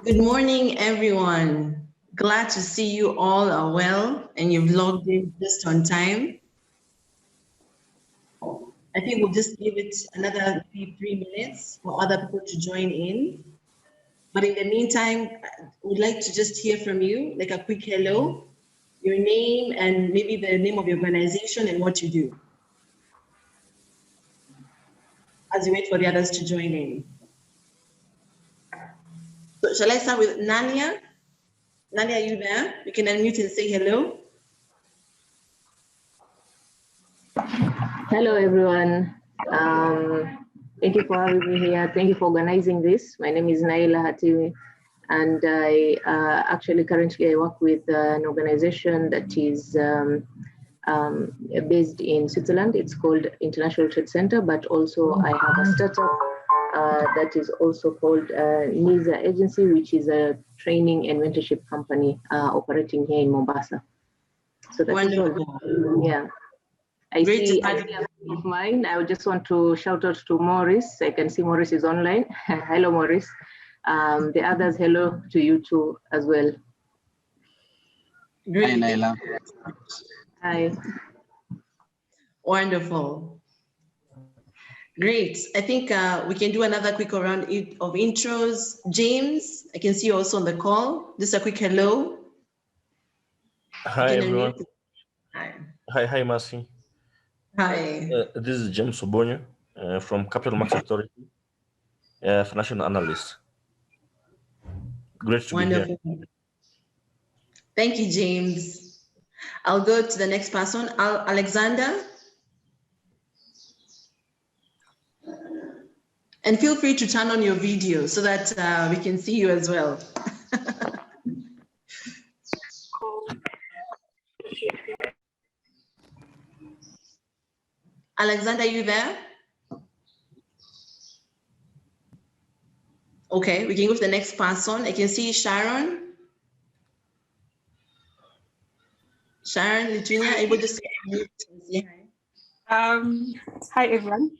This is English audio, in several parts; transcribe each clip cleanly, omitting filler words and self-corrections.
Good morning, everyone. Glad to see you all are well and you've logged in just on time. I think we'll just give it another 3 minutes for other people to join in. But in the meantime, I would like to just hear from you, like a quick hello, your name and maybe the name of your organization and what you do, as you wait for the others to join in. So shall I start with Nania? Nania, are you there? You can unmute and say hello. Hello, everyone. Thank you for having me here. Thank you for organizing this. My name is Naila Hatimi, and I actually currently I work with an organization that is based in Switzerland. It's called International Trade Center, but also I have a startup that is also called NISA Agency, which is a training and mentorship company operating here in Mombasa. So that's wonderful. Yeah. I see a friend of mine. I just want to shout out to Maurice. I can see Maurice is online. Hello, Maurice. The others, hello to you too as well. Great. Hi, Naila. Hi. Wonderful. Great. I think we can do another quick round of intros. James, I can see you also on the call. Just a quick hello. Hi, everyone. Hi, Mercy. Hi. This is James Obonyo from Capital Markets Authority, financial analyst. Great to be here. Thank you, James. I'll go to the next person, Alexander. And feel free to turn on your video so that we can see you as well. Alexander, are you there? Okay, we can go to the next person. I can see Sharon. Sharon, Lituania, able to say hi? Hi, everyone.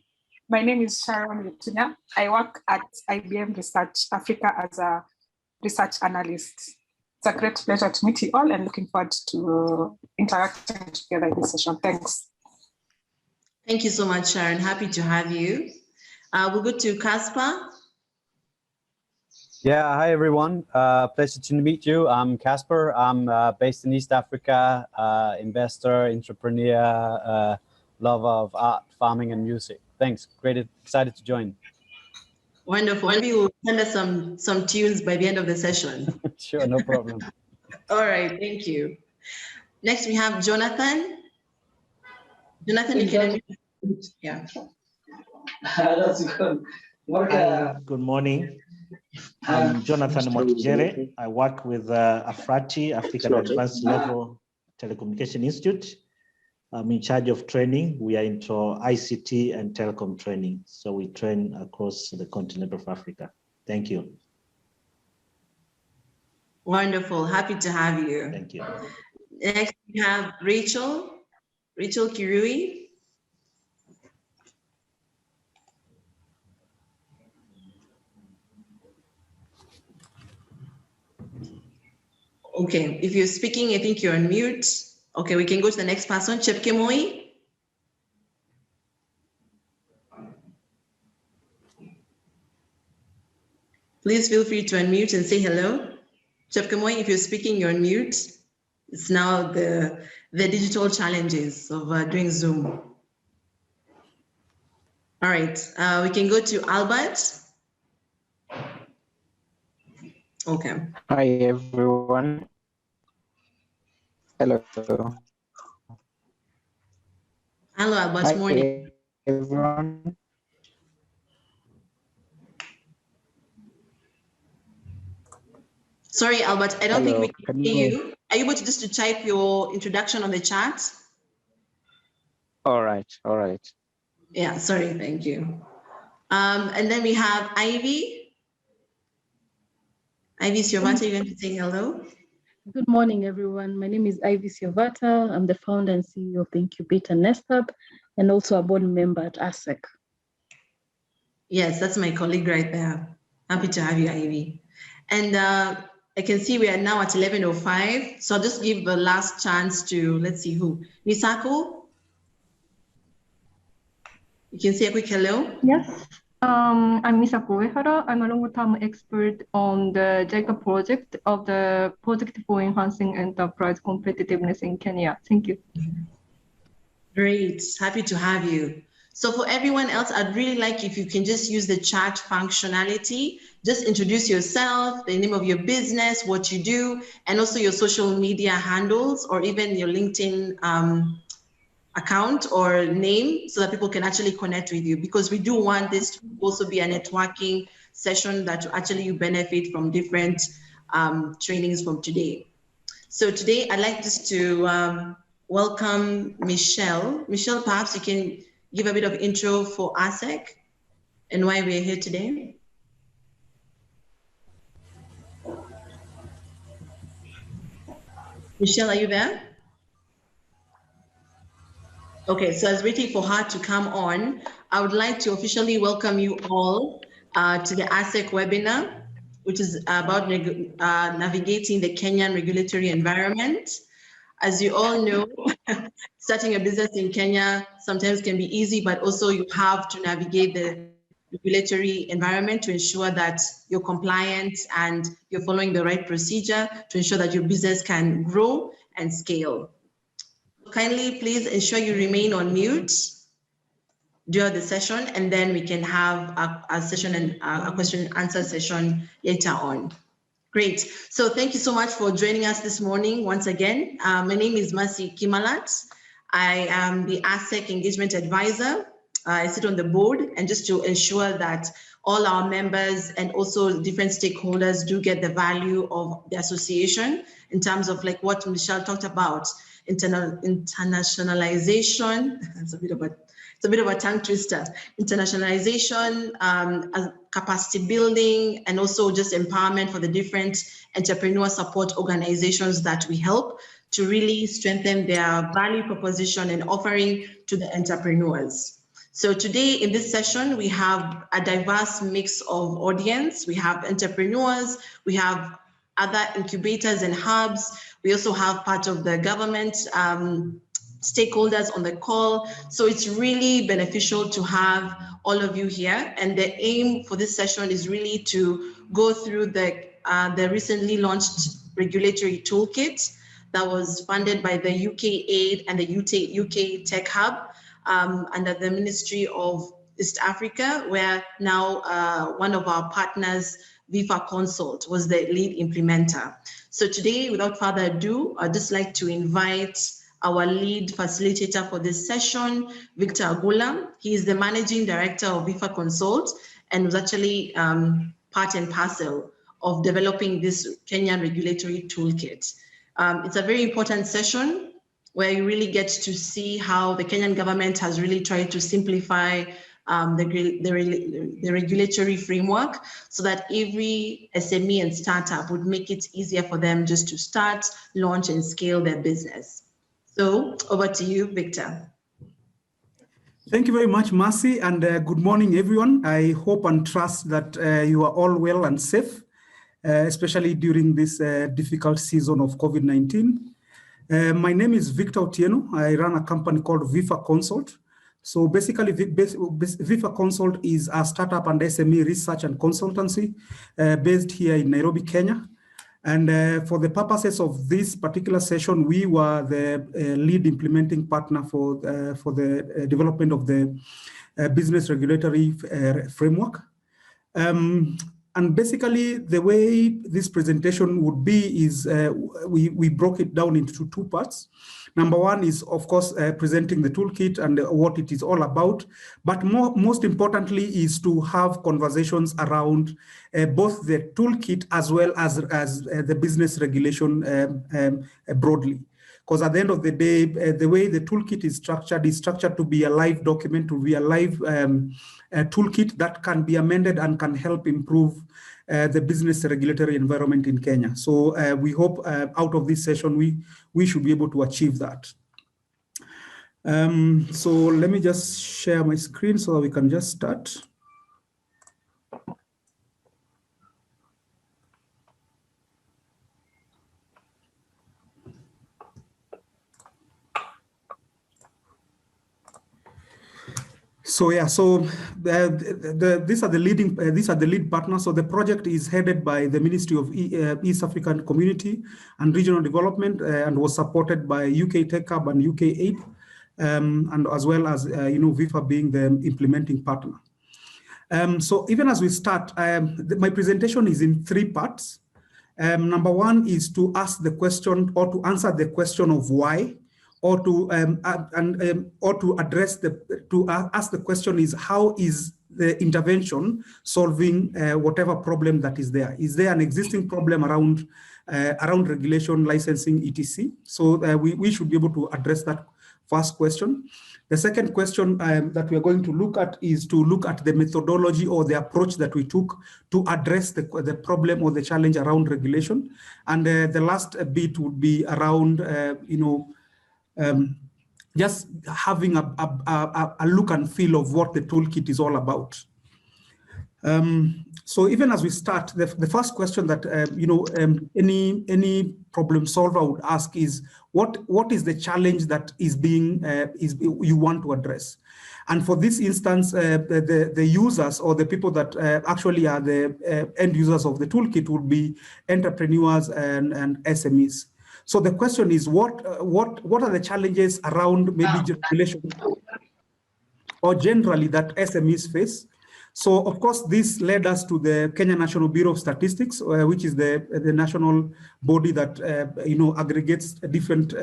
My name is Sharon Lituania. I work at IBM Research Africa as a research analyst. It's a great pleasure to meet you all and looking forward to interacting together in this session. Thanks. Thank you so much, Sharon. Happy to have you. We'll go to Caspar. Yeah, hi everyone. Pleasure to meet you. I'm Casper. I'm based in East Africa, investor, entrepreneur, lover of art, farming, and music. Thanks. Great, excited to join. Wonderful. Maybe we'll send us some tunes by the end of the session. Sure, no problem. All right, thank you. Next, we have Jonathan. Jonathan, you can unmute. Yeah. That's good. Good morning. I'm Jonathan Mwakijere. I work with AFRATI, African Advanced Level Telecommunication Institute. I'm in charge of training. We are into ICT and telecom training. So we train across the continent of Africa. Thank you. Wonderful. Happy to have you. Thank you. Next, we have Rachel Kirui. Okay, if you're speaking, I think you're on mute. Okay, we can go to the next person, Chepkemoi. Please feel free to unmute and say hello. Chepkemoi, if you're speaking, you're on mute. It's now the digital challenges of doing Zoom. All right, we can go to Albert. Okay. Hi, everyone. Hello. Hello, Albert. Hi, Morning. Everyone. Sorry, Albert, I don't think we can hear you. Are you able to just type your introduction on the chat? All right, all right. Yeah, sorry, thank you. And then we have Ivy. Ivy Siovata, you're going to say hello? Good morning, everyone. My name is Ivy Siovata. I'm the founder and CEO of the Incubator Nest Hub and also a board member at ASEC. Yes, that's my colleague right there. Happy to have you, Ivy. And I can see we are now at 11:05. So I'll just give the last chance to, let's see who. Misako? You can say a quick hello. Yes, I'm Misako Uehara. I'm a long-term expert on the JICA project of the project for enhancing enterprise competitiveness in Kenya. Thank you. Great, happy to have you. So for everyone else, I'd really like if you can just use the chat functionality, just introduce yourself, the name of your business, what you do, and also your social media handles or even your LinkedIn account or name so that people can actually connect with you, because we do want this to also be a networking session that actually you benefit from different trainings from today. So today I'd like just to welcome Michelle. Michelle, perhaps you can give a bit of intro for ASEC and why we're here today. Michelle, are you there? Okay, so I was waiting for her to come on. I would like to officially welcome you all to the ASEC webinar, which is about navigating the Kenyan regulatory environment. As you all know, starting a business in Kenya sometimes can be easy, but also you have to navigate the regulatory environment to ensure that you're compliant and you're following the right procedure to ensure that your business can grow and scale. Kindly please ensure you remain on mute during the session, and then we can have a session and a question and answer session later on. Great. So thank you so much for joining us this morning once again. My name is Mercy Kimalat. I am the ASEC Engagement Advisor. I sit on the board, and just to ensure that all our members and also different stakeholders do get the value of the association in terms of like what Michelle talked about, internationalization. It's a bit of a tongue twister. Internationalization, capacity building, and also just empowerment for the different entrepreneur support organizations that we help to really strengthen their value proposition and offering to the entrepreneurs. So today in this session, we have a diverse mix of audience. We have entrepreneurs, we have other incubators and hubs. We also have part of the government stakeholders on the call. So it's really beneficial to have all of you here. And the aim for this session is really to go through the recently launched regulatory toolkit that was funded by the UK Aid and the UK Tech Hub under the Ministry of East Africa, where now one of our partners, Vifa Consult, was the lead implementer. So today, without further ado, I'd just like to invite our lead facilitator for this session, Victor Agula. He is the Managing Director of Vifa Consult and was actually part and parcel of developing this Kenyan Regulatory Toolkit. It's a very important session where you really get to see how the Kenyan government has really tried to simplify the regulatory framework so that every SME and startup would make it easier for them just to start, launch, and scale their business. So over to you, Victor. Thank you very much, Mercy, and good morning, everyone. I hope and trust that you are all well and safe, especially during this difficult season of COVID-19. My name is Victor Otieno. I run a company called Vifa Consult. So basically, Vifa Consult is a startup and SME research and consultancy based here in Nairobi, Kenya. And for the purposes of this particular session, we were the lead implementing partner for the development of the business regulatory framework. And basically, the way this presentation would be is we broke it down into two parts. Number one is, of course, presenting the toolkit and what it is all about. But most importantly is to have conversations around both the toolkit as well as the business regulation broadly. Because at the end of the day, the way the toolkit is structured to be a live document, to be a live toolkit that can be amended and can help improve the business regulatory environment in Kenya. So we hope out of this session, we should be able to achieve that. So let me just share my screen so that we can just start. So yeah, so these are the lead partners. So the project is headed by the Ministry of East African Community and Regional Development, and was supported by UK Tech Hub and UK Aid, and as well as VIFA being the implementing partner. So even as we start, my presentation is in 3 parts. Number 1 is to ask the question or to answer the question of why, or to ask the question is how is the intervention solving whatever problem that is there? Is there an existing problem around regulation, licensing, etc.? So we should be able to address that first question. The second question that we are going to look at is to look at the methodology or the approach that we took to address the problem or the challenge around regulation. And the last bit would be around, just having a look and feel of what the toolkit is all about. So even as we start, the first question that any problem solver would ask is, what is the challenge that you want to address? And for this instance, the users or the people that actually are the end users of the toolkit would be entrepreneurs and SMEs. So the question is, what are the challenges around maybe regulation or generally that SMEs face? So of course, this led us to the Kenya National Bureau of Statistics, which is the national body that aggregates different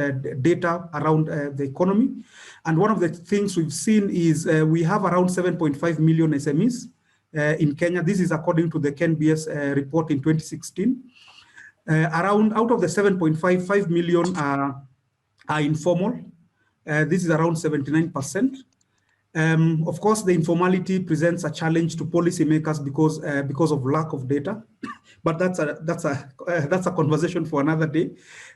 data around the economy. And one of the things we've seen is we have around 7.5 million SMEs in Kenya. This is according to the KNBS report in 2016. Out of the 7.5 million are informal. This is around 79%. Of course, the informality presents a challenge to policymakers because of lack of data, but that's a conversation for another day.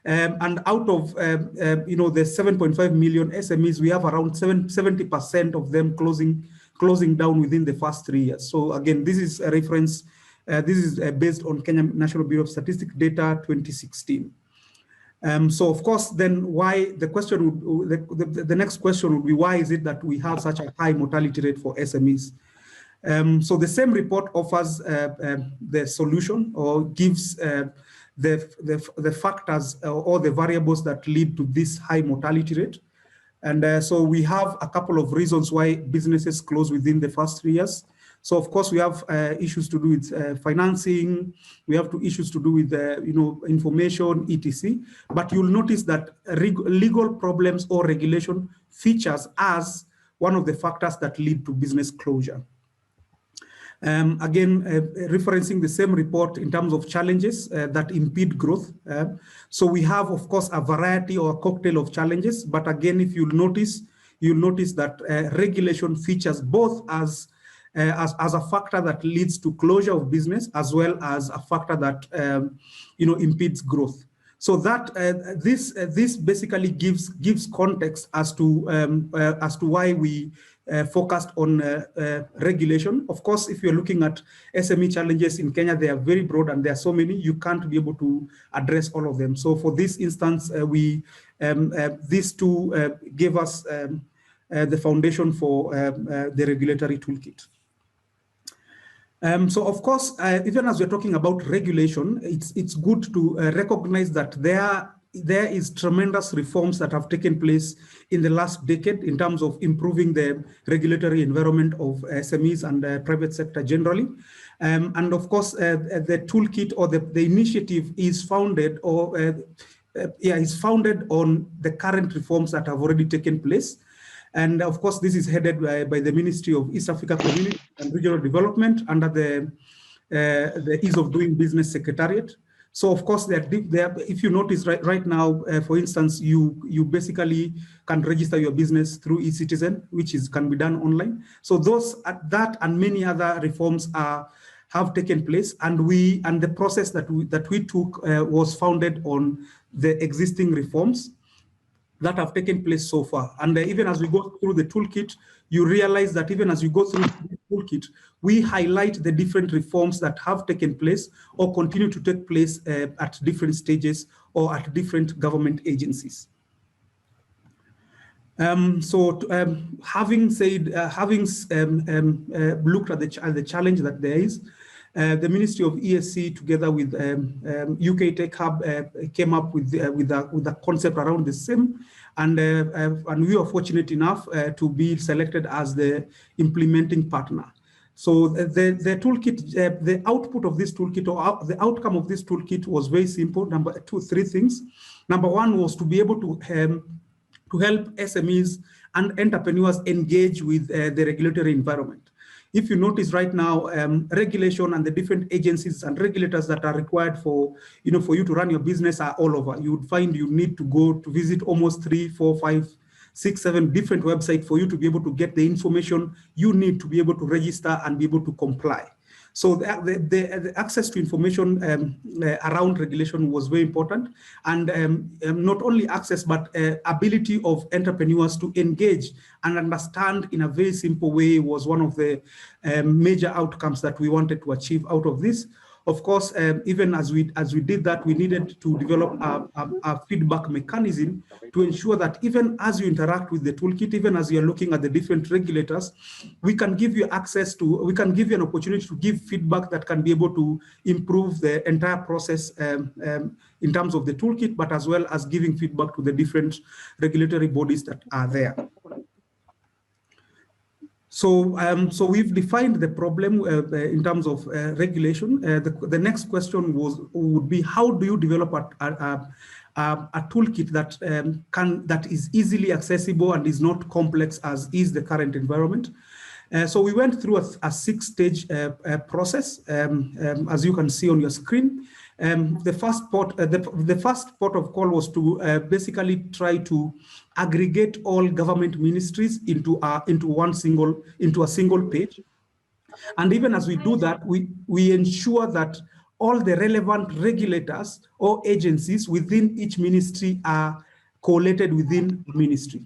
And out of the 7.5 million SMEs, we have around 70% of them closing down within the first 3 years. So again, this is a reference. This is based on Kenya National Bureau of Statistics data 2016. So of course, then why the question would, the next question would be, why is it that we have such a high mortality rate for SMEs? So the same report offers the solution, or gives the factors or the variables that lead to this high mortality rate. And so we have a couple of reasons why businesses close within the first 3 years. So of course we have issues to do with financing. We have issues to do with information, etc. But you'll notice that legal problems or regulation features as one of the factors that lead to business closure. Again, referencing the same report in terms of challenges that impede growth. So we have, of course, a variety or a cocktail of challenges. But again, if you'll notice that regulation features both as a factor that leads to closure of business, as well as a factor that impedes growth. So that this basically gives context as to why we focused on regulation. Of course, if you're looking at SME challenges in Kenya, they are very broad and there are so many, you can't be able to address all of them. So for this instance, these two gave us the foundation for the regulatory toolkit. So of course, even as we're talking about regulation, it's good to recognize that there is tremendous reforms that have taken place in the last decade in terms of improving the regulatory environment of SMEs and the private sector generally. And of course, the toolkit or the initiative is founded is founded on the current reforms that have already taken place. And of course, this is headed by the Ministry of East Africa Community and Regional Development under the Ease of Doing Business Secretariat. So of course, if you notice right now, for instance, you basically can register your business through eCitizen, which can be done online. So that and many other reforms have taken place, and the process that we took was founded on the existing reforms that have taken place so far. And even as we go through the toolkit, you realize that even as you go through the toolkit, we highlight the different reforms that have taken place or continue to take place at different stages or at different government agencies. Having said, looked at the challenge that there is, the Ministry of ESC, together with UK Tech Hub, came up with a concept around the same, and we were fortunate enough to be selected as the implementing partner. So the toolkit, the output of this toolkit, or the outcome of this toolkit, was very simple. Three things. Number one was to be able to help SMEs and entrepreneurs engage with the regulatory environment. If you notice right now, regulation and the different agencies and regulators that are required for you to run your business are all over. You would find you need to go to visit almost 3, 4, 5, 6, 7 different websites for you to be able to get the information you need to be able to register and be able to comply. So the access to information around regulation was very important, and not only access, but ability of entrepreneurs to engage and understand in a very simple way was one of the major outcomes that we wanted to achieve out of this. Of course, even as we did that, we needed to develop a feedback mechanism to ensure that even as you interact with the toolkit, even as you're looking at the different regulators, we can give you access to, we can give you an opportunity to give feedback that can be able to improve the entire process in terms of the toolkit, but as well as giving feedback to the different regulatory bodies that are there. So we've defined the problem in terms of regulation. The next question would be, how do you develop a toolkit that is easily accessible and is not complex as is the current environment? So we went through a 6-stage process, as you can see on your screen. The first port of call was to basically try to aggregate all government ministries into a single page. And even as we do that, we ensure that all the relevant regulators or agencies within each ministry are collated within the ministry.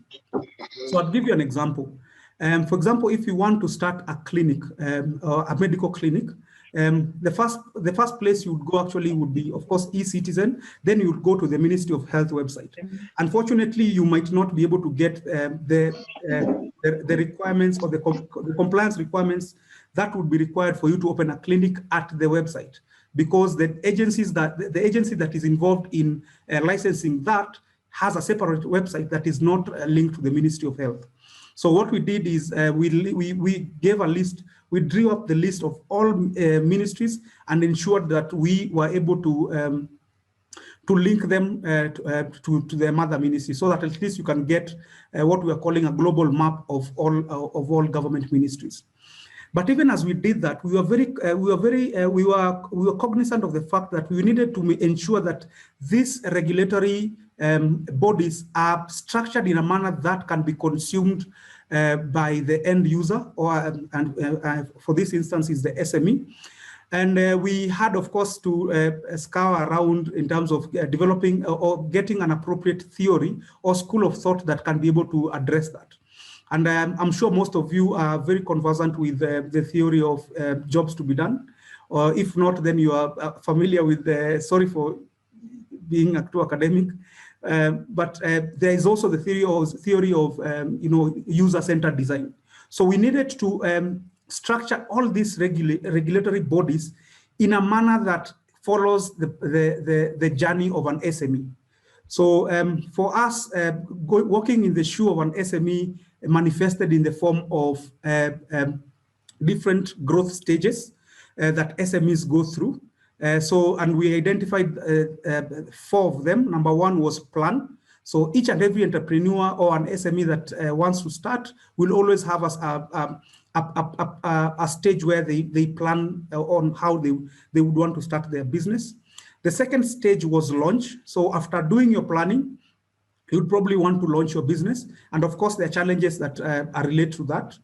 So I'll give you an example. For example, if you want to start a clinic, or a medical clinic, the first place you would go actually would be, of course, eCitizen. Then you would go to the Ministry of Health website. Unfortunately, you might not be able to get the requirements or the compliance requirements that would be required for you to open a clinic at the website, because the agency that is involved in licensing that has a separate website that is not linked to the Ministry of Health. So what we did is we gave a list. We drew up the list of all ministries and ensured that we were able to link them to the mother ministry, so that at least you can get what we are calling a global map of all government ministries. But even as we did that, we were cognizant of the fact that we needed to ensure that these regulatory bodies are structured in a manner that can be consumed by the end user, or for this instance is the SME. And we had, of course, to scour around in terms of developing or getting an appropriate theory or school of thought that can be able to address that. And I'm sure most of you are very conversant with the theory of jobs to be done. Or if not, then you are familiar with sorry for being too academic. But there is also the theory of user-centered design. So we needed to structure all these regulatory bodies in a manner that follows the journey of an SME. So for us, working in the shoe of an SME manifested in the form of different growth stages that SMEs go through. And we identified 4 of them. Number 1 was plan. So each and every entrepreneur or an SME that wants to start will always have a stage where they plan on how they would want to start their business. The second stage was launch. So after doing your planning, you'd probably want to launch your business. And of course, there are challenges that are related to that.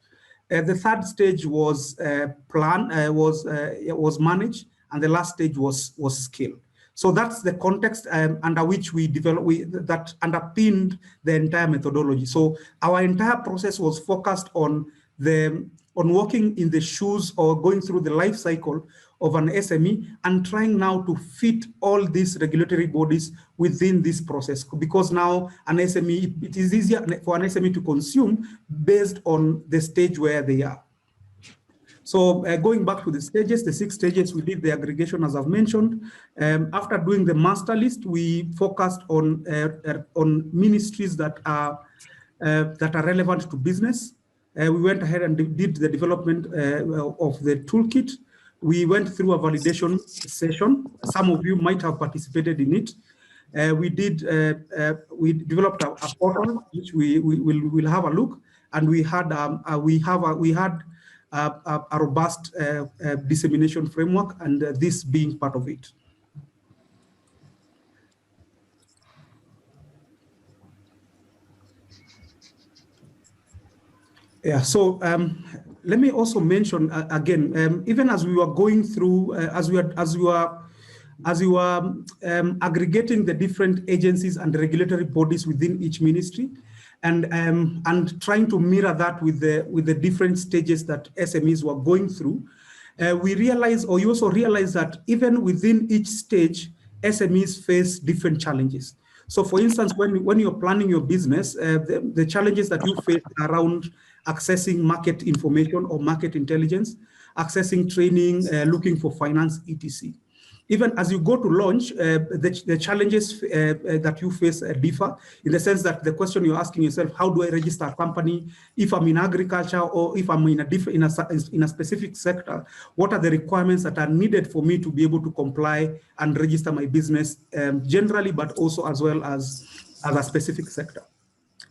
The third stage was was manage. And the last stage was scale. So that's the context under which we developed, that underpinned the entire methodology. So our entire process was focused on the on walking in the shoes or going through the life cycle of an SME and trying now to fit all these regulatory bodies within this process, because now an SME, it is easier for an SME to consume based on the stage where they are. So going back to the stages, the 6 stages, we did the aggregation, as I've mentioned. After doing the master list, we focused on ministries that are relevant to business. We went ahead and did the development of the toolkit. We went through a validation session. Some of you might have participated in it. We developed a portal, which we will have a look, and we had a robust dissemination framework, and this being part of it. Yeah, so let me also mention again, even as we were going through, as you are aggregating the different agencies and regulatory bodies within each ministry, and trying to mirror that with the different stages that SMEs were going through, we realize, or you also realize, that even within each stage, SMEs face different challenges. So for instance, when you're planning your business, the challenges that you face around accessing market information or market intelligence, accessing training, looking for finance, etc. Even as you go to launch, the challenges that you face differ, in the sense that the question you're asking yourself, how do I register a company? If I'm in agriculture, or if I'm in a specific sector, what are the requirements that are needed for me to be able to comply and register my business generally, but also as well as a specific sector?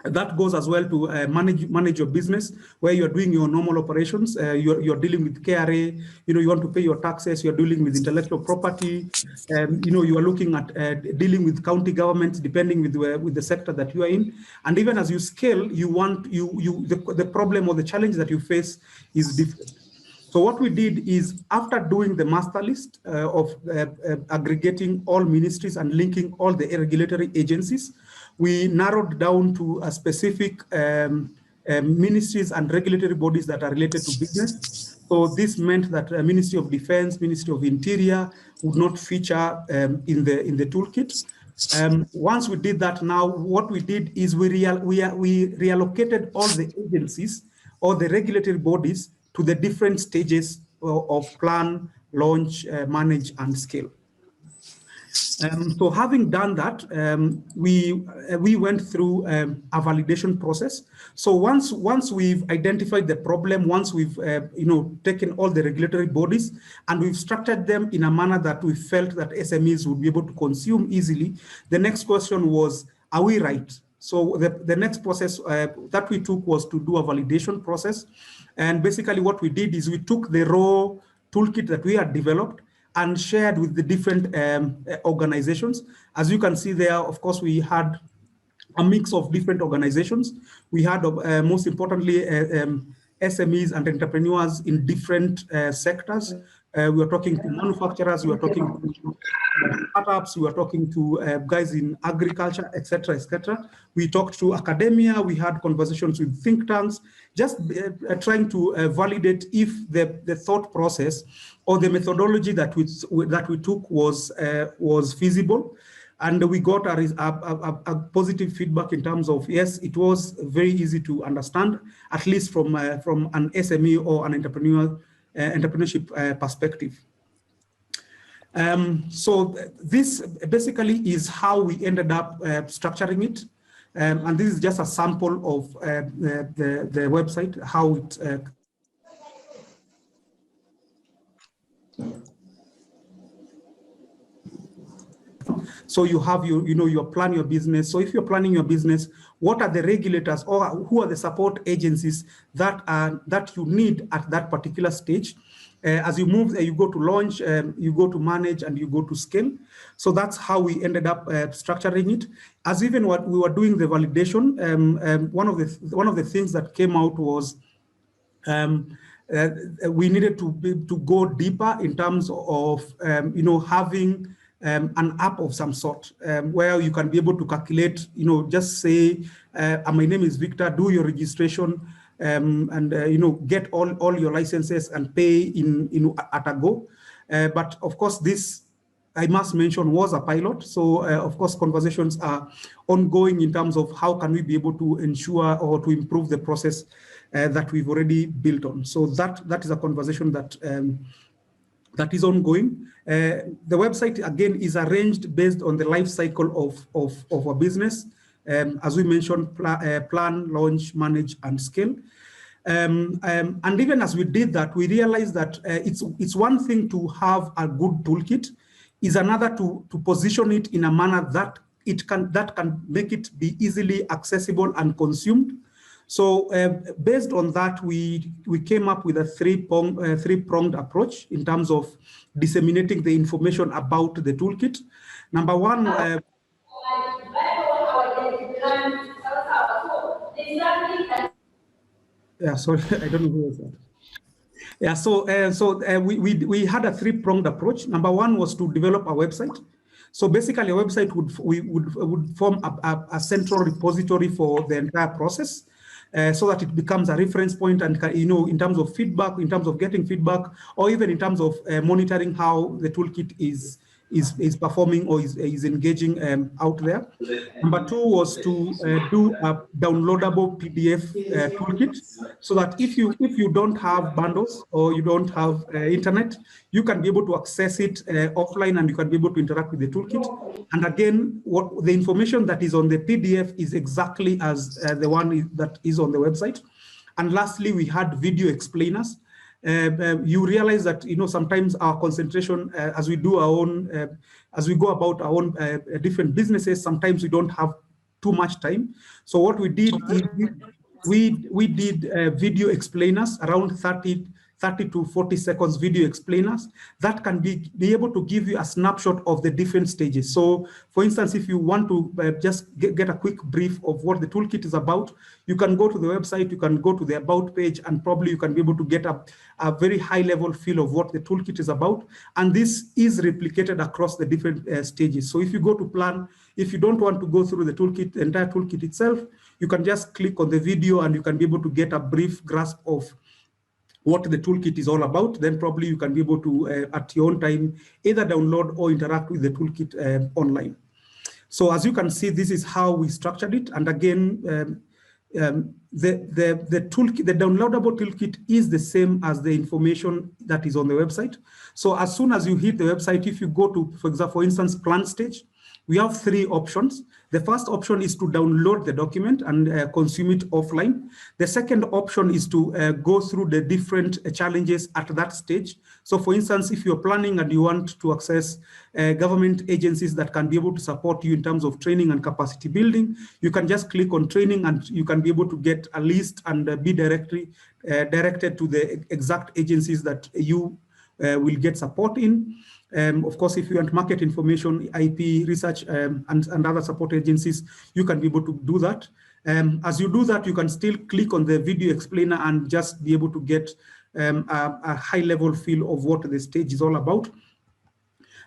That goes as well to manage your business, where you're doing your normal operations. You're dealing with KRA. You want to pay your taxes. You're dealing with intellectual property. You are looking at dealing with county governments, depending with the sector that you are in. And even as you scale, the problem or the challenge that you face is different. So what we did is, after doing the master list of aggregating all ministries and linking all the regulatory agencies, we narrowed down to a specific ministries and regulatory bodies that are related to business. So this meant that Ministry of Defense, Ministry of Interior would not feature in the toolkit. Once we did that, now what we did is we reallocated all the agencies or the regulatory bodies to the different stages of plan, launch, manage, and scale. So having done that, we went through a validation process. So once we've identified the problem, once we've taken all the regulatory bodies and we've structured them in a manner that we felt that SMEs would be able to consume easily, the next question was, are we right? So the next process that we took was to do a validation process. And basically what we did is we took the raw toolkit that we had developed and shared with the different organizations. As you can see there, of course, we had a mix of different organizations. We had, most importantly, SMEs and entrepreneurs in different sectors. We were talking to manufacturers, we were talking to startups, we were talking to guys in agriculture, etc., etc. We talked to academia, we had conversations with think tanks, just trying to validate if the thought process or the methodology that we took was feasible. And we got a positive feedback in terms of, yes, it was very easy to understand, at least from an SME or an entrepreneurship perspective. So this basically is how we ended up structuring it. And this is just a sample of the website, how it so you have you plan your business. So if you're planning your business, what are the regulators or who are the support agencies that you need at that particular stage? As you move, you go to launch, you go to manage, and you go to scale. So that's how we ended up structuring it. As even what we were doing the validation, one of the things that came out was we needed to go deeper in terms of having an app of some sort where you can be able to calculate, just say, my name is Victor, do your registration, and get all your licenses and pay at a go. But of course, this, I must mention, was a pilot. So of course, conversations are ongoing in terms of how can we be able to ensure or to improve the process that we've already built on. So that is a conversation that that is ongoing. The website, again, is arranged based on the life cycle of a business. As we mentioned, plan, launch, manage, and scale. And even as we did that, we realized that it's one thing to have a good toolkit, is another to position it in a manner that can make it be easily accessible and consumed. So based on that, we came up with a three-pronged approach in terms of disseminating the information about the toolkit. Number one, yeah, sorry, I don't know who was that. Yeah, so we had a three-pronged approach. Number one was to develop a website. So basically, a website would form a central repository for the entire process, so that it becomes a reference point, and in terms of feedback, in terms of getting feedback, or even in terms of monitoring how the toolkit is performing or is engaging out there. Number two was to do a downloadable PDF toolkit, so that if you don't have bundles or you don't have internet, you can be able to access it offline, and you can be able to interact with the toolkit. And again, what the information that is on the PDF is exactly as the one that is on the website. And lastly, we had video explainers. You realize that sometimes our concentration as we do our own, as we go about our own different businesses, sometimes we don't have too much time. So what we did is we did video explainers, around 30 to 40 seconds video explainers that can be able to give you a snapshot of the different stages. So for instance, if you want to just get a quick brief of what the toolkit is about, you can go to the website, you can go to the about page, and probably you can be able to get a very high level feel of what the toolkit is about. And this is replicated across the different stages. So if you go to plan, if you don't want to go through the toolkit, the entire toolkit itself, you can just click on the video and you can be able to get a brief grasp of what the toolkit is all about. Then probably you can be able to, at your own time, either download or interact with the toolkit online. So as you can see, this is how we structured it. And again, the toolkit, the downloadable toolkit is the same as the information that is on the website. So as soon as you hit the website, if you go to, for example, for instance, plan stage, we have three options. The first option is to download the document and consume it offline. The second option is to go through the different challenges at that stage. So for instance, if you're planning and you want to access government agencies that can be able to support you in terms of training and capacity building, you can just click on training and you can be able to get a list and be directed to the exact agencies that you will get support in. Of course, if you want market information, IP, research, and other support agencies, you can be able to do that. As you do that, you can still click on the video explainer and just be able to get a high-level feel of what the stage is all about.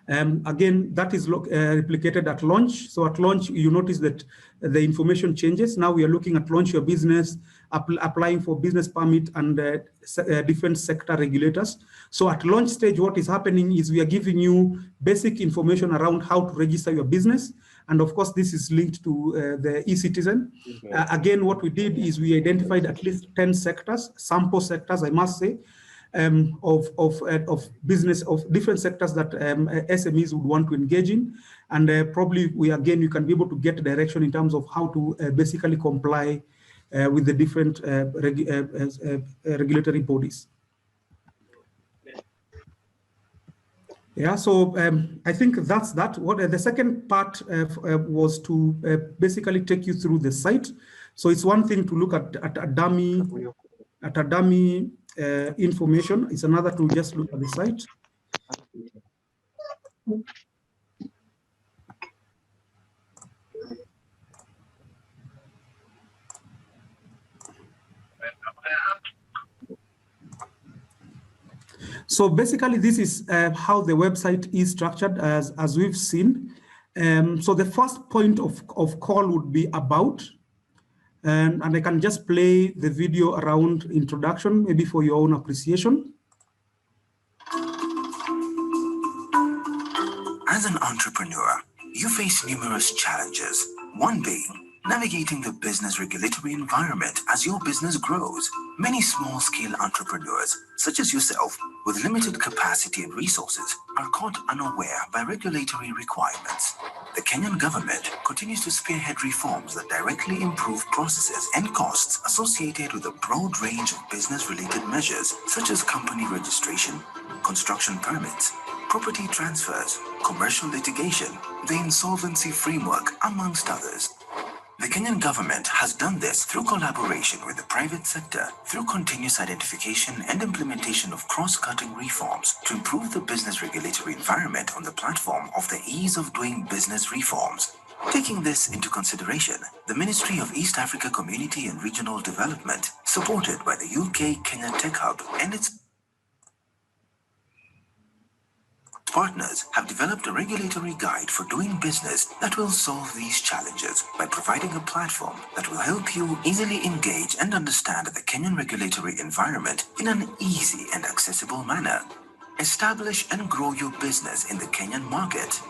Again, that is replicated at launch. So at launch, you notice that the information changes. Now we are looking at launch your business, applying for business permit and different sector regulators. So at launch stage, what is happening is we are giving you basic information around how to register your business. And of course, this is linked to the e-citizen. Again, what we did is we identified at least 10 sectors, sample sectors, I must say, of business, of different sectors that SMEs would want to engage in. And probably you can be able to get direction in terms of how to basically comply with the different regulatory bodies. Yeah, so I think that's that. What the second part was to basically take you through the site. So it's one thing to look at a dummy information. It's another to just look at the site. So basically, this is how the website is structured as we've seen. So the first point of call would be about. And I can just play the video around introduction, maybe for your own appreciation. As an entrepreneur, you face numerous challenges, one being navigating the business regulatory environment as your business grows. Many small-scale entrepreneurs, such as yourself, with limited capacity and resources, are caught unaware by regulatory requirements. The Kenyan government continues to spearhead reforms that directly improve processes and costs associated with a broad range of business-related measures, such as company registration, construction permits, property transfers, commercial litigation, the insolvency framework, amongst others. The Kenyan government has done this through collaboration with the private sector, through continuous identification and implementation of cross-cutting reforms to improve the business regulatory environment on the platform of the ease of doing business reforms. Taking this into consideration, the Ministry of East Africa Community and Regional Development, supported by the UK Kenya Tech Hub and its partners, have developed a regulatory guide for doing business that will solve these challenges by providing a platform that will help you easily engage and understand the Kenyan regulatory environment in an easy and accessible manner. Establish and grow your business in the Kenyan market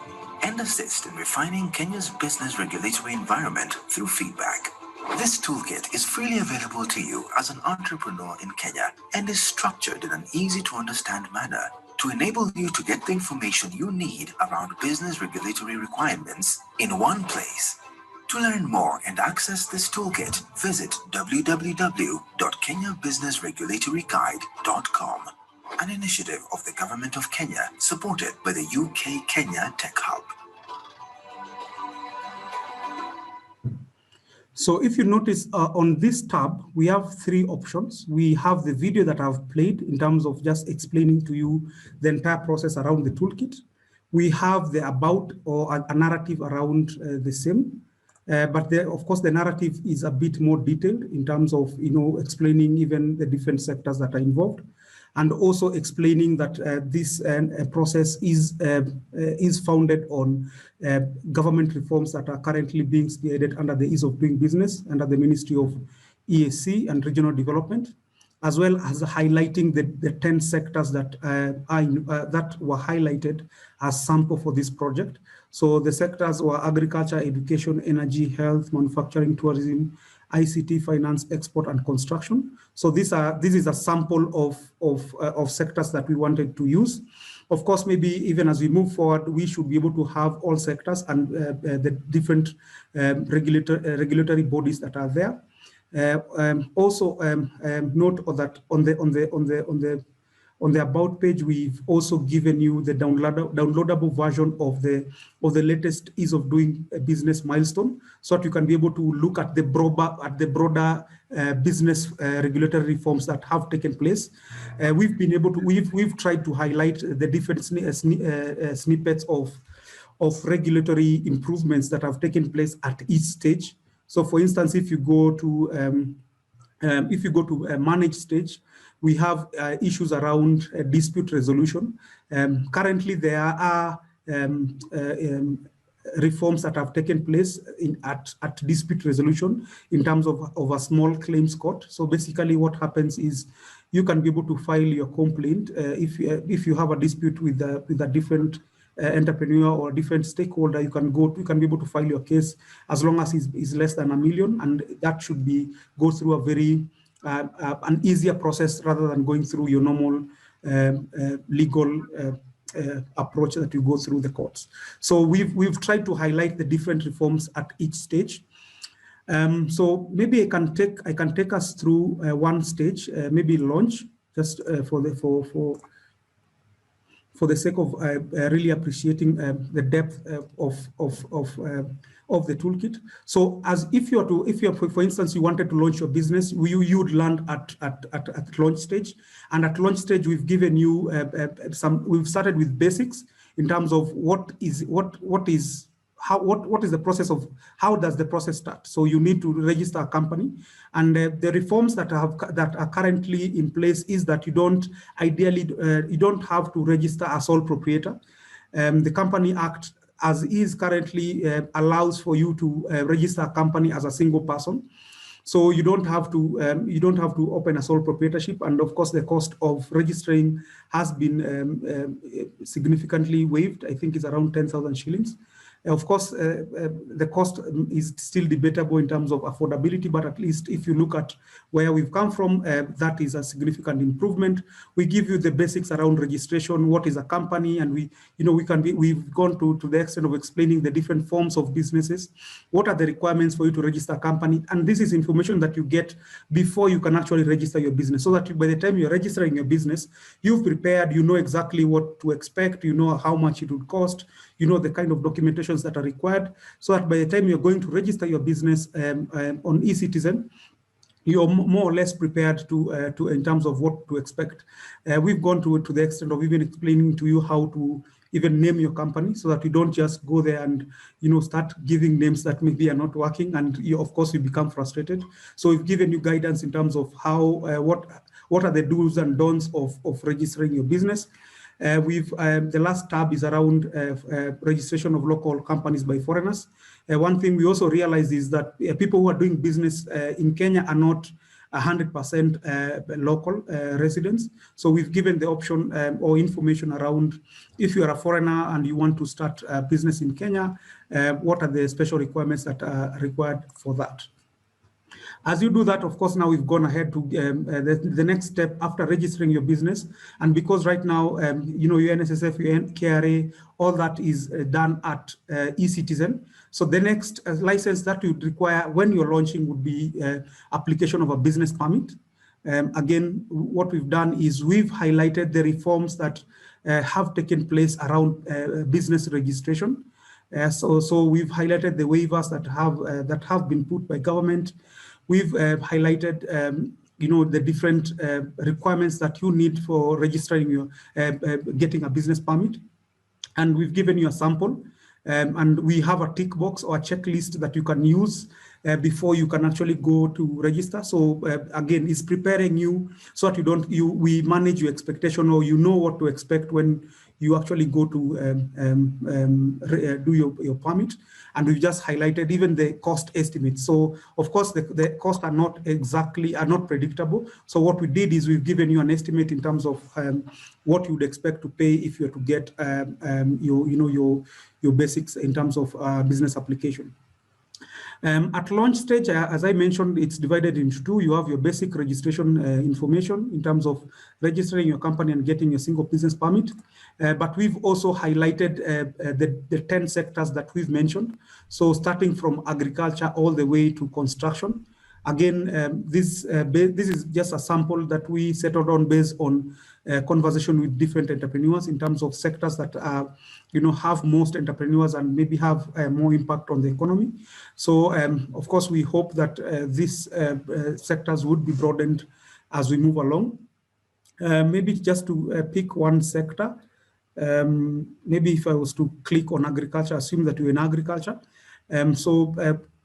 and assist in refining Kenya's business regulatory environment through feedback. This toolkit is freely available to you as an entrepreneur in Kenya and is structured in an easy-to-understand manner to enable you to get the information you need around business regulatory requirements in one place. To learn more and access this toolkit, visit www.kenyabusinessregulatoryguide.com, an initiative of the Government of Kenya supported by the UK Kenya Tech Hub. So if you notice on this tab, we have three options. We have the video that I've played in terms of just explaining to you the entire process around the toolkit. We have the about or a narrative around the same. But of course, the narrative is a bit more detailed in terms of explaining even the different sectors that are involved, and also explaining that this process is founded on government reforms that are currently being spearheaded under the Ease of Doing Business under the Ministry of EAC and Regional Development, as well as highlighting the 10 sectors that that were highlighted as sample for this project. So the sectors were agriculture, education, energy, health, manufacturing, tourism, ICT, finance, export, and construction. So this is a sample of sectors that we wanted to use. Of course, maybe even as we move forward, we should be able to have all sectors and the different regulatory bodies that are there. Also, note that on the about page, we've also given you the downloadable version of the latest Ease of Doing Business milestone, so that you can be able to look at the broader business regulatory reforms that have taken place. We've tried to highlight the different snippets of regulatory improvements that have taken place at each stage. So, for instance, if you go to a managed stage, we have issues around dispute resolution. Currently, there are reforms that have taken place at dispute resolution in terms of a small claims court. So basically what happens is you can be able to file your complaint if you have a dispute with a different entrepreneur or different stakeholder. You can be able to file your case as long as it's less than $1 million, and that should go through a very an easier process rather than going through your normal legal approach that you go through the courts. So we've tried to highlight the different reforms at each stage. So maybe I can take us through one stage, maybe launch, just for the sake of really appreciating the depth of the toolkit. So as if you're for instance, you wanted to launch your business, you would land at launch stage. And at launch stage, we've given you we've started with basics in terms of what is the process of, how does the process start? So you need to register a company, and the reforms that are currently in place is that you don't have to register as sole proprietor. The Company Act, as is currently, allows for you to register a company as a single person. So you don't have to open a sole proprietorship, and of course the cost of registering has been significantly waived. I think it's around 10,000 shillings. Of course, the cost is still debatable in terms of affordability, but at least if you look at where we've come from, that is a significant improvement. We give you the basics around registration, what is a company, and we've gone to the extent of explaining the different forms of businesses, what are the requirements for you to register a company, and this is information that you get before you can actually register your business, so that by the time you're registering your business, you've prepared, you know exactly what to expect, you know how much it would cost, you know the kind of documentations that are required, so that by the time you're going to register your business on eCitizen, you're more or less prepared to in terms of what to expect. We've gone to the extent of even explaining to you how to even name your company, so that you don't just go there and start giving names that maybe are not working, and of course you become frustrated. So we've given you guidance in terms of how what are the do's and don'ts of registering your business. The last tab is around registration of local companies by foreigners. One thing we also realize is that people who are doing business in Kenya are not 100% local residents. So we've given the option or information around, if you are a foreigner and you want to start a business in Kenya, what are the special requirements that are required for that. As you do that, of course, now we've gone ahead to the next step after registering your business. And because right now, your NSSF, your KRA, all that is done at eCitizen. So the next license that you would require when you're launching would be application of a business permit. Again, what we've done is we've highlighted the reforms that have taken place around business registration. So we've highlighted the waivers that have been put by government. We've highlighted, the different requirements that you need for registering your, getting a business permit. And we've given you a sample. And we have a tick box or a checklist that you can use before you can actually go to register. So again, it's preparing you so that we manage your expectation, or you know what to expect when you actually go to do your permit. And we've just highlighted even the cost estimates. So of course the costs are not predictable. So what we did is we've given you an estimate in terms of what you would expect to pay if you were to get your basics in terms of business application. At launch stage, as I mentioned, it's divided into two. You have your basic registration information in terms of registering your company and getting a single business permit. But we've also highlighted the 10 sectors that we've mentioned. So starting from agriculture all the way to construction. Again, this is just a sample that we settled on based on conversation with different entrepreneurs in terms of sectors that have most entrepreneurs and maybe have more impact on the economy. So of course, we hope that these sectors would be broadened as we move along. Maybe just to pick one sector, maybe if I was to click on agriculture, assume that you're in agriculture.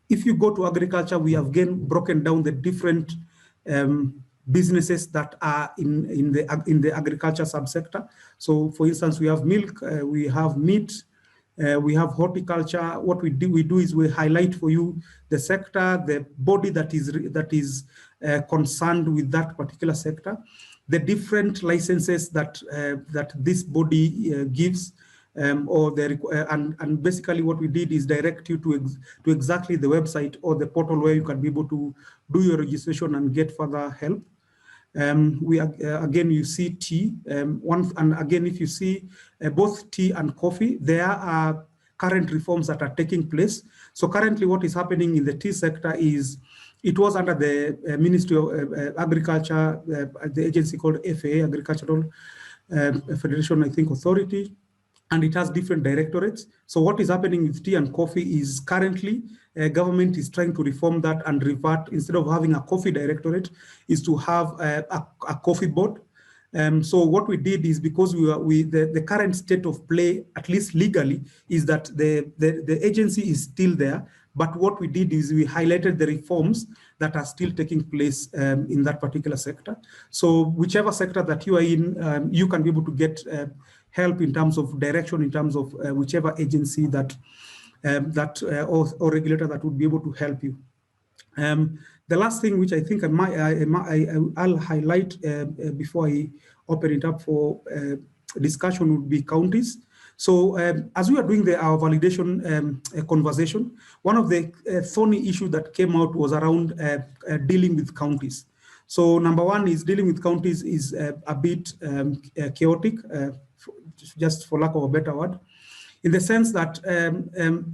If you go to agriculture, we have again broken down the different businesses that are in the agriculture subsector. So for instance, we have milk, we have meat, we have horticulture. What we do is we highlight for you the sector, the body that is concerned with that particular sector, the different licenses that this body gives, and basically what we did is direct you to exactly the website or the portal where you can be able to do your registration and get further help. Again, you see tea, and again, if you see both tea and coffee, there are current reforms that are taking place. So currently what is happening in the tea sector is, it was under the Ministry of Agriculture, the agency called FAA, Agricultural Federation, I think, Authority, and it has different directorates. So what is happening with tea and coffee is currently government is trying to reform that and revert, instead of having a coffee directorate, is to have a coffee board. So what we did is, because the current state of play, at least legally, is that the agency is still there. But what we did is we highlighted the reforms that are still taking place in that particular sector. So whichever sector that you are in, you can be able to get help in terms of direction, in terms of whichever agency or regulator that would be able to help you. The last thing which I think I'll highlight before I open it up for discussion would be counties. So as we are doing our validation conversation, one of the thorny issues that came out was around dealing with counties. So number one is dealing with counties is a bit chaotic, just for lack of a better word, in the sense that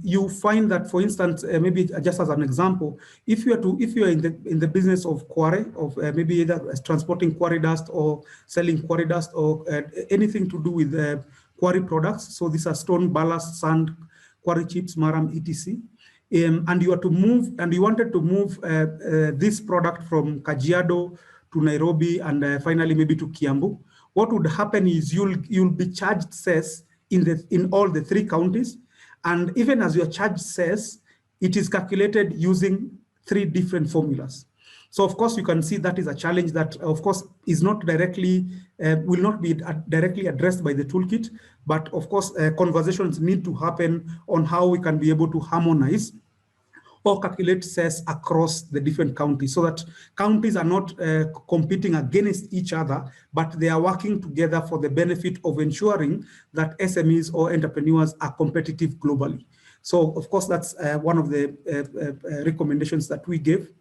you find that, for instance, maybe just as an example, if you are in the business of quarry, of maybe either transporting quarry dust or selling quarry dust or anything to do with quarry products, so these are stone, ballast, sand, quarry chips, maram, etc. And you are to move, and you wanted to move this product from Kajiado to Nairobi and finally maybe to Kiambu. What would happen is you'll be charged cess in all the 3 counties, and even as your charge cess, it is calculated using 3 different formulas. So of course you can see that is a challenge that of course is not directly will not be directly addressed by the toolkit, but of course conversations need to happen on how we can be able to harmonize or calculate cess across the different counties, so that counties are not competing against each other, but they are working together for the benefit of ensuring that SMEs or entrepreneurs are competitive globally. So of course, that's one of the recommendations that we gave.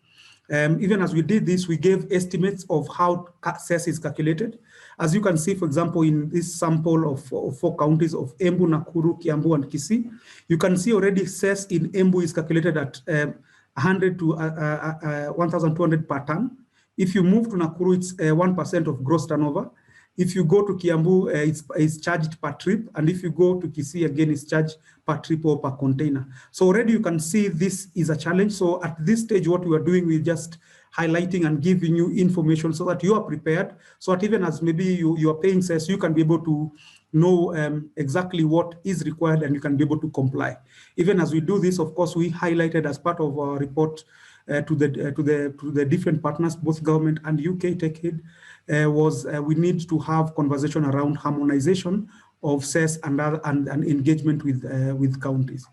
Even as we did this, we gave estimates of how cess is calculated. As you can see, for example, in this sample of 4 counties of Embu, Nakuru, Kiambu, and Kisii, you can see already cess in Embu is calculated at 100 to 1,200 per ton. If you move to Nakuru, it's 1% of gross turnover. If you go to Kiambu, it's charged per trip. And if you go to Kisii, again, it's charged per trip or per container. So already you can see this is a challenge. So at this stage, what we are doing, we're just highlighting and giving you information so that you are prepared, so that even as maybe you are paying cess, you can be able to know exactly what is required and you can be able to comply. Even as we do this, of course, we highlighted as part of our report to the different partners, both government and UK TechAid, we need to have conversation around harmonization of cess and engagement with counties.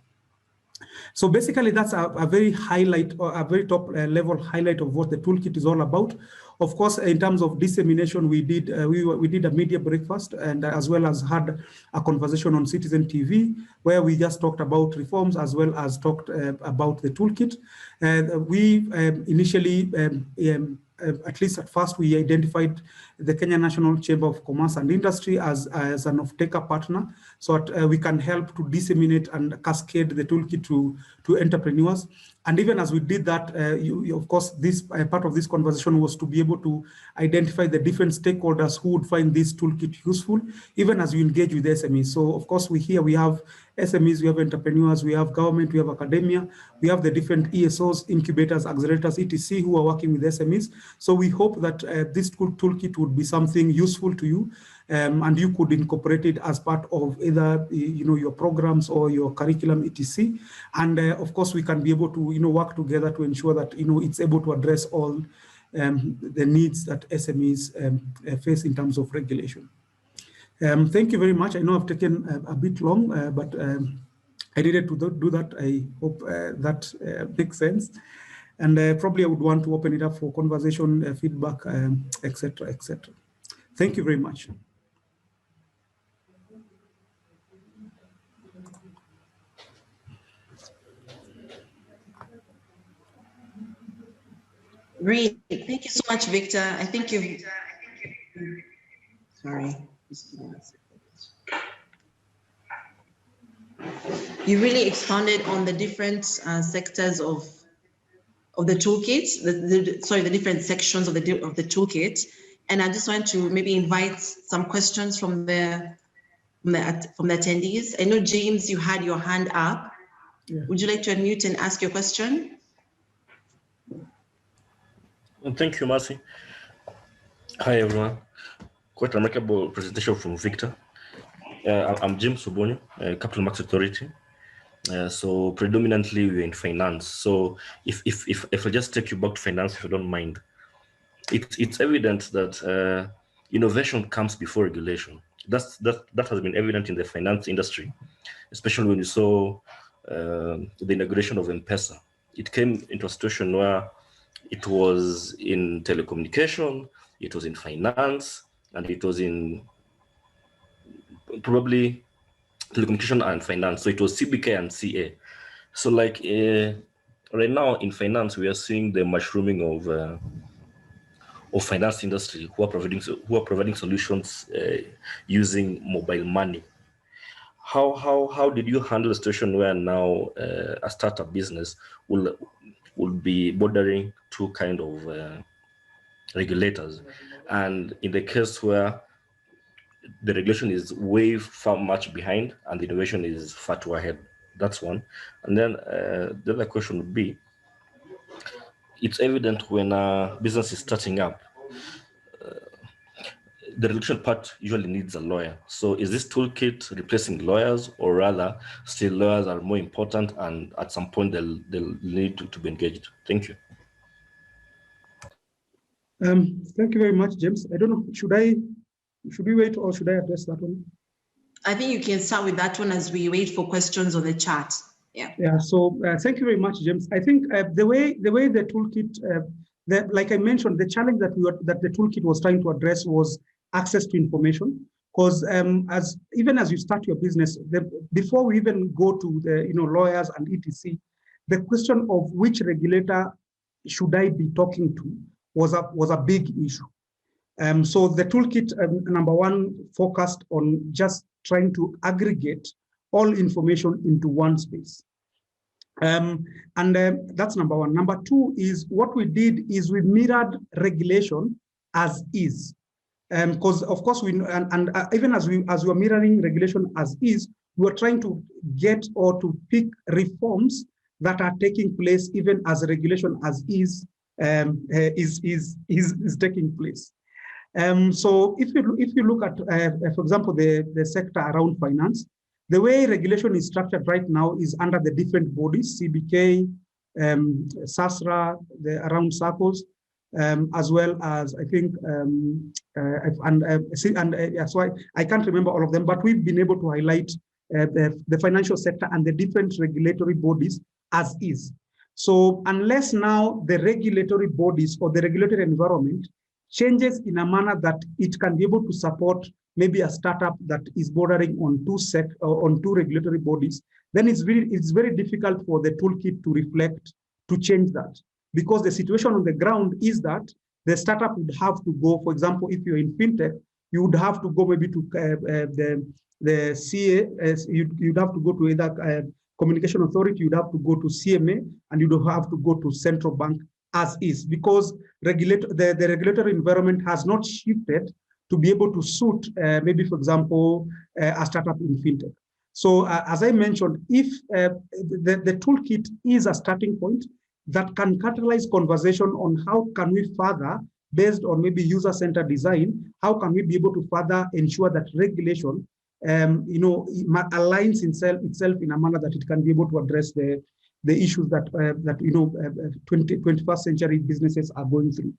So basically, that's a very highlight, or a very top level highlight of what the toolkit is all about. Of course, in terms of dissemination, we did a media breakfast, and as well as had a conversation on Citizen TV, where we just talked about reforms as well as talked about the toolkit. We initially, at least at first, we identified the Kenya National Chamber of Commerce and Industry as an off-taker partner, so that we can help to disseminate and cascade the toolkit to entrepreneurs. And even as we did that, of course, this part of this conversation was to be able to identify the different stakeholders who would find this toolkit useful, even as we engage with SMEs. So of course, we have SMEs, we have entrepreneurs, we have government, we have academia, we have the different ESOs, incubators, accelerators, etc., who are working with SMEs. So we hope that this toolkit would be something useful to you, and you could incorporate it as part of either your programs or your curriculum, etc. And of course, we can be able to work together to ensure that it's able to address all the needs that SMEs face in terms of regulation. Thank you very much. I know I've taken a bit long, but I needed to do that. I hope that makes sense. And probably I would want to open it up for conversation, feedback, etc., etc. Thank you very much. Great. Thank you so much, Victor. I think you've... Sorry. You really expanded on the different sectors of the toolkit, the different sections of the toolkit. And I just want to maybe invite some questions from the attendees. I know, James, you had your hand up. Yeah. Would you like to unmute and ask your question? Thank you, Mercy. Hi, everyone. Quite a remarkable presentation from Victor. I'm James Obonyo, Capital Markets Authority. So predominantly we're in finance. So if I just take you back to finance, if you don't mind, it's evident that innovation comes before regulation. That has been evident in the finance industry, especially when you saw the inauguration of M-Pesa. It came into a situation where It was in telecommunication, it was in finance, and it was in probably telecommunication and finance. So it was CBK and CA. So like right now in finance, we are seeing the mushrooming of finance industry who are providing solutions using mobile money. How did you handle the situation where now a startup business will be bordering two kind of regulators, and in the case where the regulation is way far much behind and the innovation is far too ahead? That's one. And then the other question would be, it's evident when a business is starting up, the regulation part usually needs a lawyer. So is this toolkit replacing lawyers, or rather still lawyers are more important and at some point they'll need to be engaged? Thank you. Thank you very much, James. I don't know, should we wait or should I address that one? I think you can start with that one as we wait for questions on the chat. Yeah. Yeah. So thank you very much, James. I think the way the toolkit, like I mentioned, the challenge that the toolkit was trying to address was access to information. Because even as you start your business, before we even go to the lawyers and etc., the question of which regulator should I be talking to was a big issue. So the toolkit, number one, focused on just trying to aggregate all information into one space. That's number one. Number two is what we did is we mirrored regulation as is. Because of course even as we were mirroring regulation as is, we were trying to get or to pick reforms that are taking place even as regulation as is taking place. So if you look at, for example, the sector around finance, the way regulation is structured right now is under the different bodies, CBK, SASRA, around circles, as well as I think, so I can't remember all of them, but we've been able to highlight the financial sector and the different regulatory bodies as is. So unless now the regulatory bodies or the regulatory environment changes in a manner that it can be able to support maybe a startup that is bordering on two regulatory bodies, then it's very difficult for the toolkit to reflect, to change that. Because the situation on the ground is that the startup would have to go, for example, if you're in fintech, you would have to go maybe to the CA, you'd have to go to either Communication Authority, you'd have to go to CMA, and you'd have to go to central bank as is, because the regulatory environment has not shifted to be able to suit maybe, for example, a startup in fintech. So as I mentioned, if the toolkit is a starting point that can catalyze conversation on how can we further, based on maybe user-centered design, how can we be able to further ensure that regulation aligns itself in a manner that it can be able to address the issues that 21st century businesses are going through.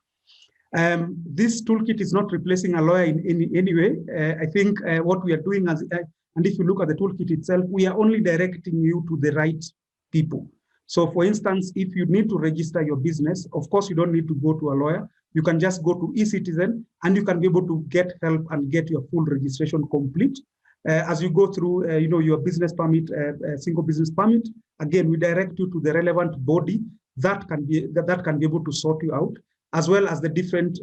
This toolkit is not replacing a lawyer in any way. I think what we are doing, and if you look at the toolkit itself, we are only directing you to the right people. So for instance, if you need to register your business, of course, you don't need to go to a lawyer. You can just go to eCitizen and you can be able to get help and get your full registration complete. As you go through, your business permit, single business permit, again, we direct you to the relevant body that can be able to sort you out, as well as the different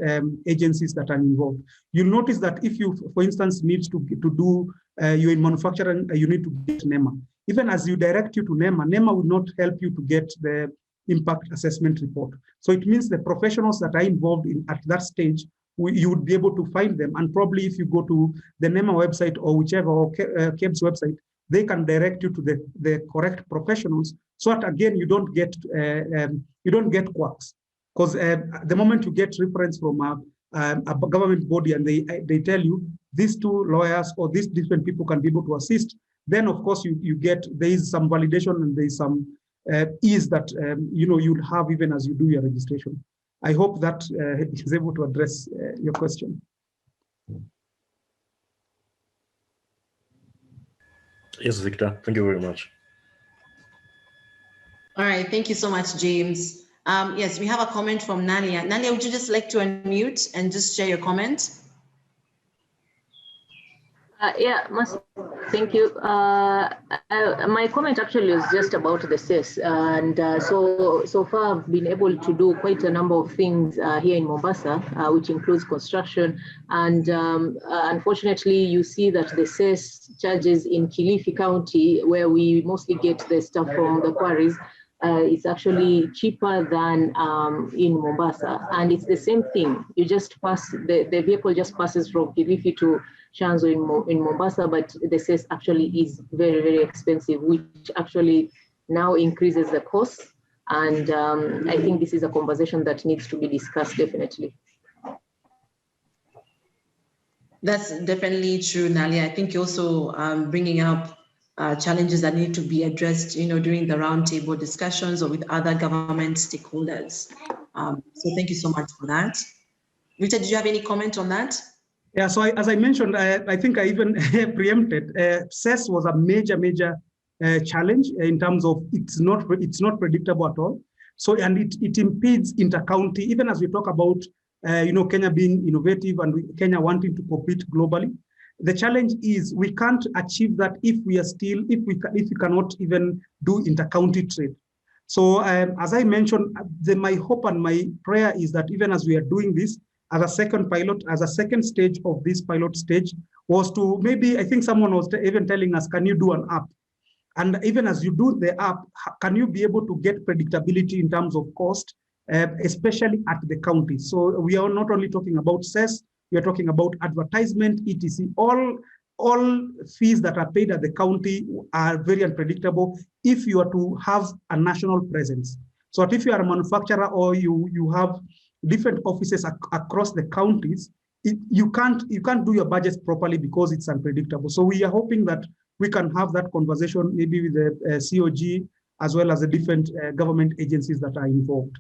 agencies that are involved. You'll notice that if you, for instance, need to do, you're in manufacturing, you need to get NEMA. Even as you direct you to NEMA, NEMA will not help you to get the impact assessment report. So it means the professionals that are involved at that stage, you would be able to find them. And probably if you go to the NEMA website or whichever, or KEB's website, they can direct you to the correct professionals, so that again, you don't get quacks. Because the moment you get reference from a government body and they tell you these two lawyers or these different people can be able to assist, then of course there is some validation and there is some ease that you'll have even as you do your registration. I hope that is able to address your question. Yes, Victor, thank you very much. All right, thank you so much, James. Yes, we have a comment from Nalia. Nalia, would you just like to unmute and just share your comment? Yeah, thank you. My comment actually is just about the CES, and so far I've been able to do quite a number of things here in Mombasa, which includes construction. And unfortunately, you see that the CES charges in Kilifi County, where we mostly get the stuff from the quarries, it's actually cheaper than in Mombasa, and it's the same thing. You just pass the vehicle just passes from Kilifi to Shanzo in Mombasa, but the CES actually is very, very expensive, which actually now increases the cost. And I think this is a conversation that needs to be discussed definitely. That's definitely true, Nalia. I think you're also bringing up challenges that need to be addressed, during the roundtable discussions or with other government stakeholders. So thank you so much for that. Victor, did you have any comment on that? Yeah, so as I mentioned, I think I even preempted, CES was a major challenge in terms of it's not predictable at all. So, and it impedes inter-county, even as we talk about, Kenya being innovative and Kenya wanting to compete globally. The challenge is we can't achieve that if we cannot even do inter-county trade. So as I mentioned, my hope and my prayer is that even as we are doing this, as a second stage of this pilot stage, was to maybe, I think someone was even telling us, can you do an app? And even as you do the app, can you be able to get predictability in terms of cost, especially at the county? So we are not only talking about CES, we are talking about advertisement, etc. All fees that are paid at the county are very unpredictable if you are to have a national presence. So if you are a manufacturer or you have different offices across the counties, you can't do your budgets properly because it's unpredictable. So we are hoping that we can have that conversation maybe with the COG as well as the different government agencies that are involved.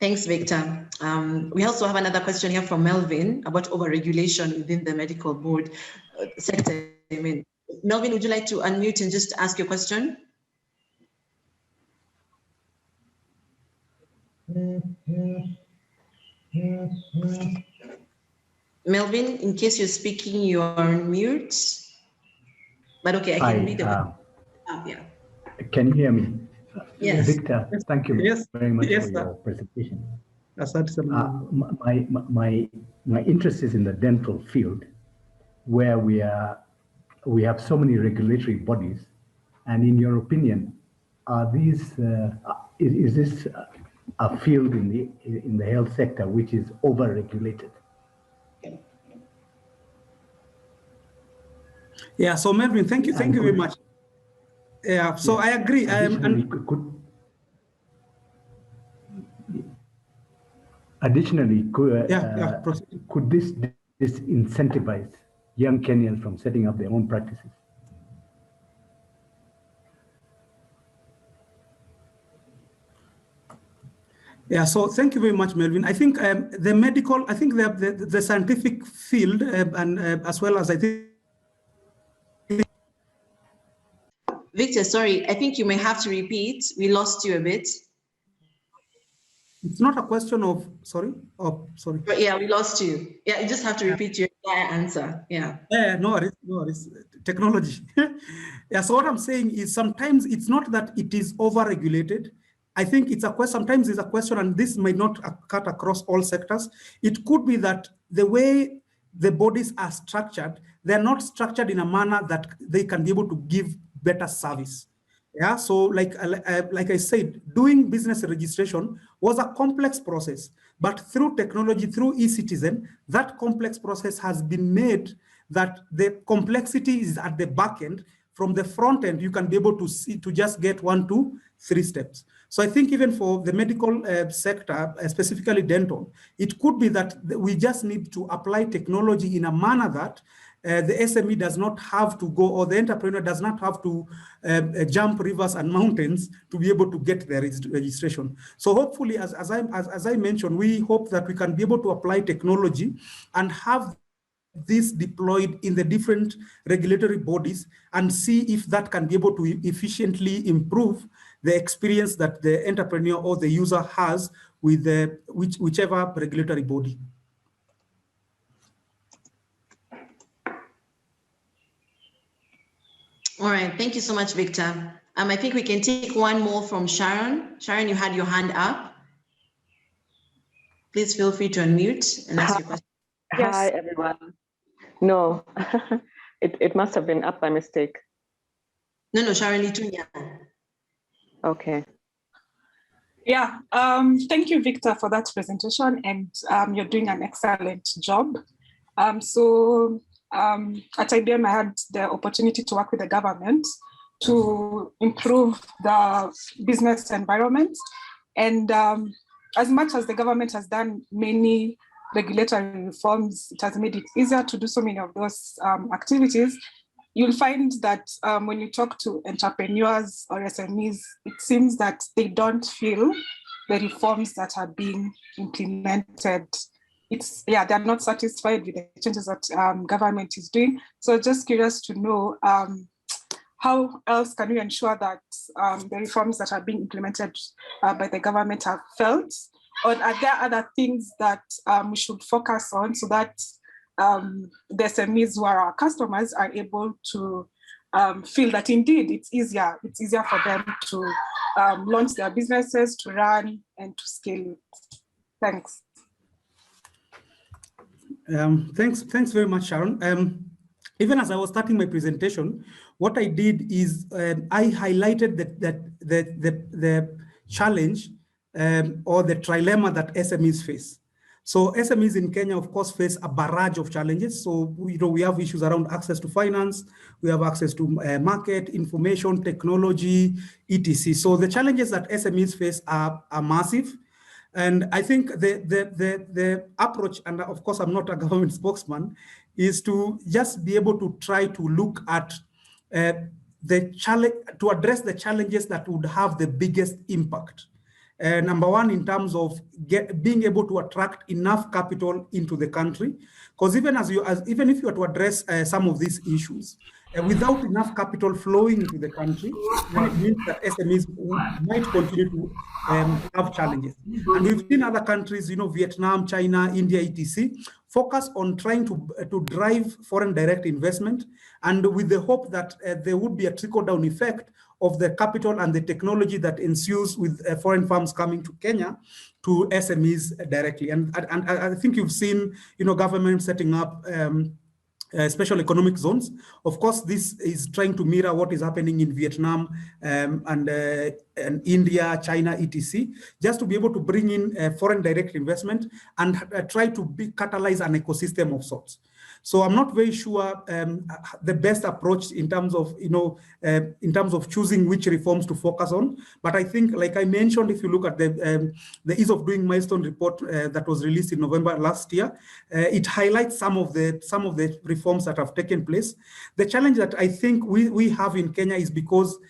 Thanks, Victor. We also have another question here from Melvin about overregulation within the medical board sector. Melvin, would you like to unmute and just ask your question? Melvin, in case you're speaking, you are on mute. But okay, I can read the yeah. Can you hear me? Yes. Victor, thank you very much for your presentation. My interest is in the dental field, where we have so many regulatory bodies. And in your opinion, are these is this a field in the health sector which is over-regulated? Yeah, so Melvin, thank you very much. Yeah, so I agree. Additionally, could this disincentivize young Kenyans from setting up their own practices? Yeah, so thank you very much, Melvin. I think the scientific field and as well as I think. Victor, sorry, I think you may have to repeat. We lost you a bit. It's not a question of, sorry. But yeah, we lost you. Yeah, you just have to repeat your entire answer. Yeah. Yeah, no, it's technology. Yeah, so what I'm saying is sometimes it's not that it is over-regulated. I think it's a question, sometimes it's a question, and this might not cut across all sectors. It could be that the way the bodies are structured, they're not structured in a manner that they can be able to give better service. Yeah, so like I said, doing business registration was a complex process, but through technology, through eCitizen, that complex process has been made that the complexity is at the back end. From the front end, you can be able to just get 1, 2, 3 steps. So I think even for the medical sector, specifically dental, it could be that we just need to apply technology in a manner that the SME does not have to go, or the entrepreneur does not have to jump rivers and mountains to be able to get their registration. So hopefully, as I mentioned, we hope that we can be able to apply technology and have this deployed in the different regulatory bodies and see if that can be able to efficiently improve the experience that the entrepreneur or the user has with whichever regulatory body. All right, thank you so much, Victor. I think we can take one more from Sharon. Sharon, you had your hand up. Please feel free to unmute and ask your question. Hi, everyone. No, it must have been up by mistake. No, Sharon Litunya. Okay. Yeah, thank you, Victor, for that presentation, and you're doing an excellent job. At IBM, I had the opportunity to work with the government to improve the business environment. And as much as the government has done many regulatory reforms, it has made it easier to do so many of those activities. You'll find that when you talk to entrepreneurs or SMEs, it seems that they don't feel the reforms that are being implemented. They're not satisfied with the changes that government is doing. So just curious to know how else can we ensure that the reforms that are being implemented by the government are felt? Or are there other things that we should focus on so that the SMEs who are our customers are able to feel that indeed it's easier for them to launch their businesses, to run and to scale it? Thanks. Thanks very much, Sharon. Even as I was starting my presentation, what I did is I highlighted the challenge or the trilemma that SMEs face. So SMEs in Kenya, of course, face a barrage of challenges. So we have issues around access to finance, we have access to market, information, technology, etc. So the challenges that SMEs face are massive. And I think the approach, and of course I'm not a government spokesman, is to just be able to try to look at the challenge, to address the challenges that would have the biggest impact. Number one, in terms of being able to attract enough capital into the country, because even if you are to address some of these issues, without enough capital flowing into the country, then it means that SMEs might continue to have challenges. And we've seen other countries, Vietnam, China, India, etc., focus on trying to drive foreign direct investment, and with the hope that there would be a trickle-down effect of the capital and the technology that ensues with foreign firms coming to Kenya to SMEs directly. And I think you've seen, government setting up special economic zones. Of course, this is trying to mirror what is happening in Vietnam and India, China, etc., just to be able to bring in foreign direct investment and try to catalyze an ecosystem of sorts. So I'm not very sure the best approach in terms of choosing which reforms to focus on. But I think, like I mentioned, if you look at the Ease of Doing Milestone report that was released in November last year, it highlights some of the reforms that have taken place. The challenge that I think we have in Kenya is because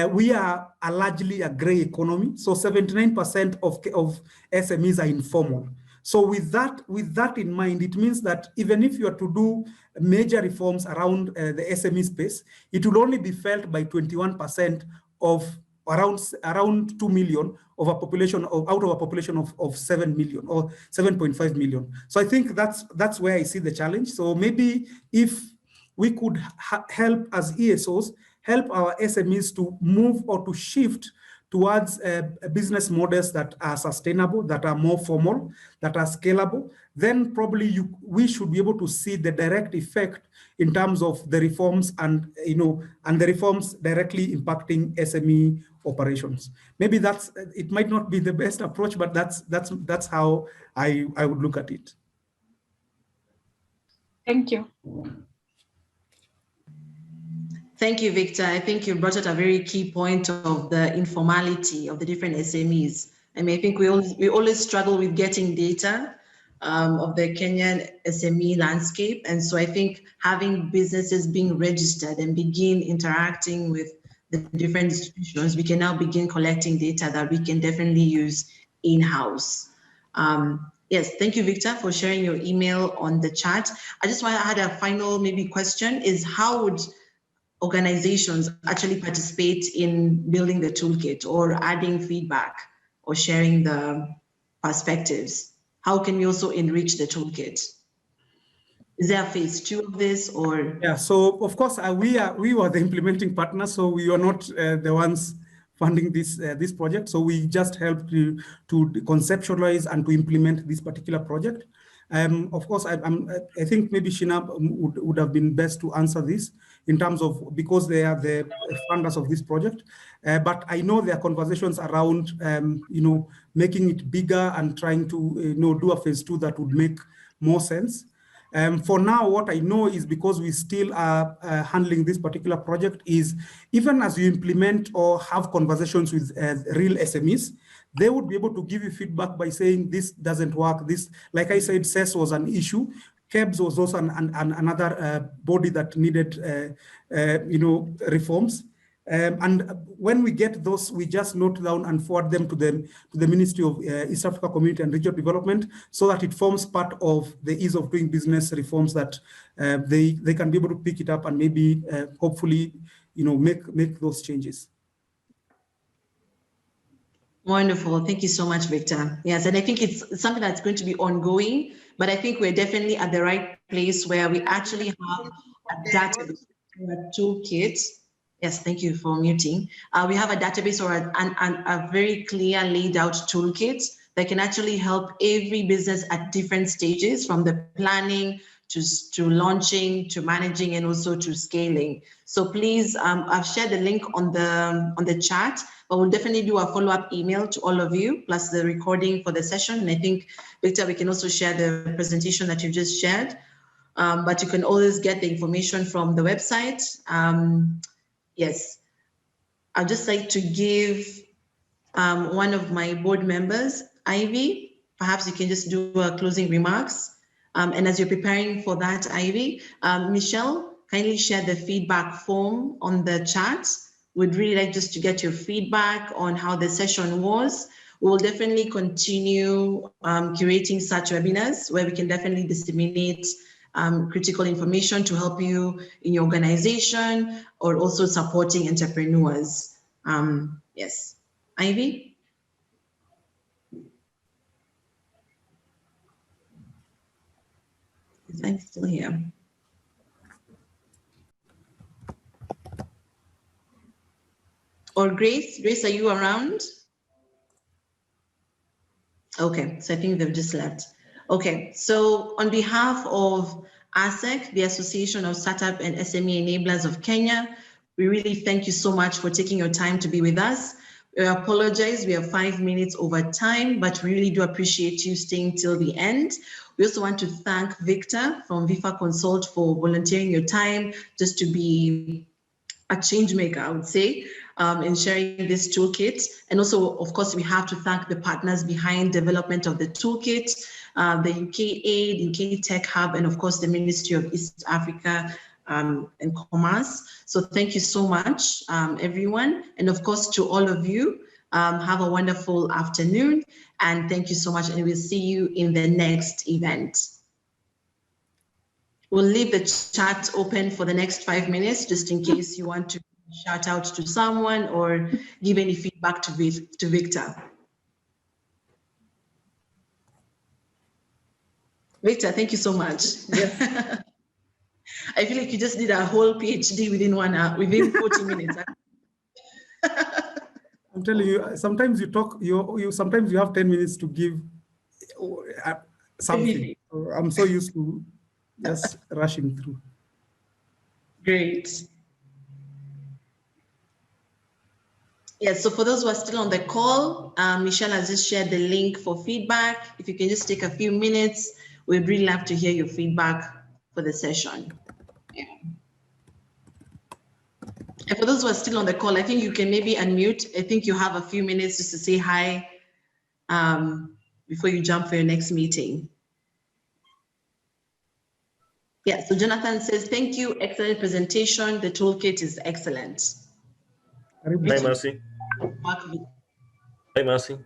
we are largely a gray economy. So 79% of SMEs are informal. So with that in mind, it means that even if you are to do major reforms around the SME space, it will only be felt by 21% of around 2 million of a population out of a population of 7 million or 7.5 million. So I think that's where I see the challenge. So maybe if we could help as ESOs, help our SMEs to move or to shift towards business models that are sustainable, that are more formal, that are scalable, then probably we should be able to see the direct effect in terms of the reforms and the reforms directly impacting SME operations. Maybe it might not be the best approach, but that's how I would look at it. Thank you. Thank you, Victor. I think you brought out a very key point of the informality of the different SMEs. I mean, I think we always struggle with getting data of the Kenyan SME landscape. And so I think having businesses being registered and begin interacting with the different institutions, we can now begin collecting data that we can definitely use in-house. Yes, thank you, Victor, for sharing your email on the chat. I just want to add a final maybe question is organizations actually participate in building the toolkit or adding feedback or sharing the perspectives? How can we also enrich the toolkit? Is there a phase 2 of this, or? Yeah, so of course we were the implementing partner, so we were not the ones funding this project. So we just helped to conceptualize and to implement this particular project. Of course, I think maybe Shina would have been best to answer this in terms of, because they are the funders of this project. But I know there are conversations around, making it bigger and trying to, do a phase 2 that would make more sense. For now, what I know is, because we still are handling this particular project, is even as you implement or have conversations with real SMEs, they would be able to give you feedback by saying this doesn't work. This, like I said, CES was an issue. KEBS was also another body that needed, reforms. And when we get those, we just note down and forward them to the Ministry of East Africa Community and Regional Development, so that it forms part of the ease of doing business reforms that they can be able to pick it up and maybe hopefully make those changes. Wonderful. Thank you so much, Victor. Yes, and I think it's something that's going to be ongoing, but I think we're definitely at the right place where we actually have a database, a toolkit. Yes, thank you for muting. We have a database or a very clear laid out toolkit that can actually help every business at different stages, from the planning to launching, to managing, and also to scaling. So please, I've shared the link on the chat, but we'll definitely do a follow-up email to all of you, plus the recording for the session. And I think, Victor, we can also share the presentation that you just shared, but you can always get the information from the website. Yes, I'd just like to give one of my board members, Ivy, perhaps you can just do a closing remarks. And as you're preparing for that, Ivy, Michelle, kindly share the feedback form on the chat. We'd really like just to get your feedback on how the session was. We'll definitely continue curating such webinars where we can definitely disseminate critical information to help you in your organization, or also supporting entrepreneurs. Yes, Ivy? Is Ivy still here? Or Grace? Grace, are you around? Okay, so I think they've just left. Okay, so on behalf of ASEC, the Association of Startup and SME Enablers of Kenya, we really thank you so much for taking your time to be with us. We apologize, we are 5 minutes over time, but we really do appreciate you staying till the end. We also want to thank Victor from Vifa Consult for volunteering your time just to be a change maker, I would say, in sharing this toolkit. And also, of course, we have to thank the partners behind development of the toolkit, the UK Aid, UK Tech Hub, and of course, the Ministry of East Africa and Commerce. So thank you so much, everyone. And of course, to all of you, have a wonderful afternoon. And thank you so much. And we'll see you in the next event. We'll leave the chat open for the next 5 minutes, just in case you want to shout out to someone or give any feedback to Victor. Victor, thank you so much. Yeah. I feel like you just did a whole PhD within 1 hour, within 40 minutes. I'm telling you, sometimes you talk, sometimes you have 10 minutes to give something. I'm so used to just rushing through. Great. Yes, so for those who are still on the call, Michelle has just shared the link for feedback. If you can just take a few minutes, we'd really love to hear your feedback for the session. Yeah. And for those who are still on the call, I think you can maybe unmute. I think you have a few minutes just to say hi before you jump for your next meeting. Yeah, so Jonathan says, thank you, excellent presentation. The toolkit is excellent. Hi, Mercy. Hi, Mercy.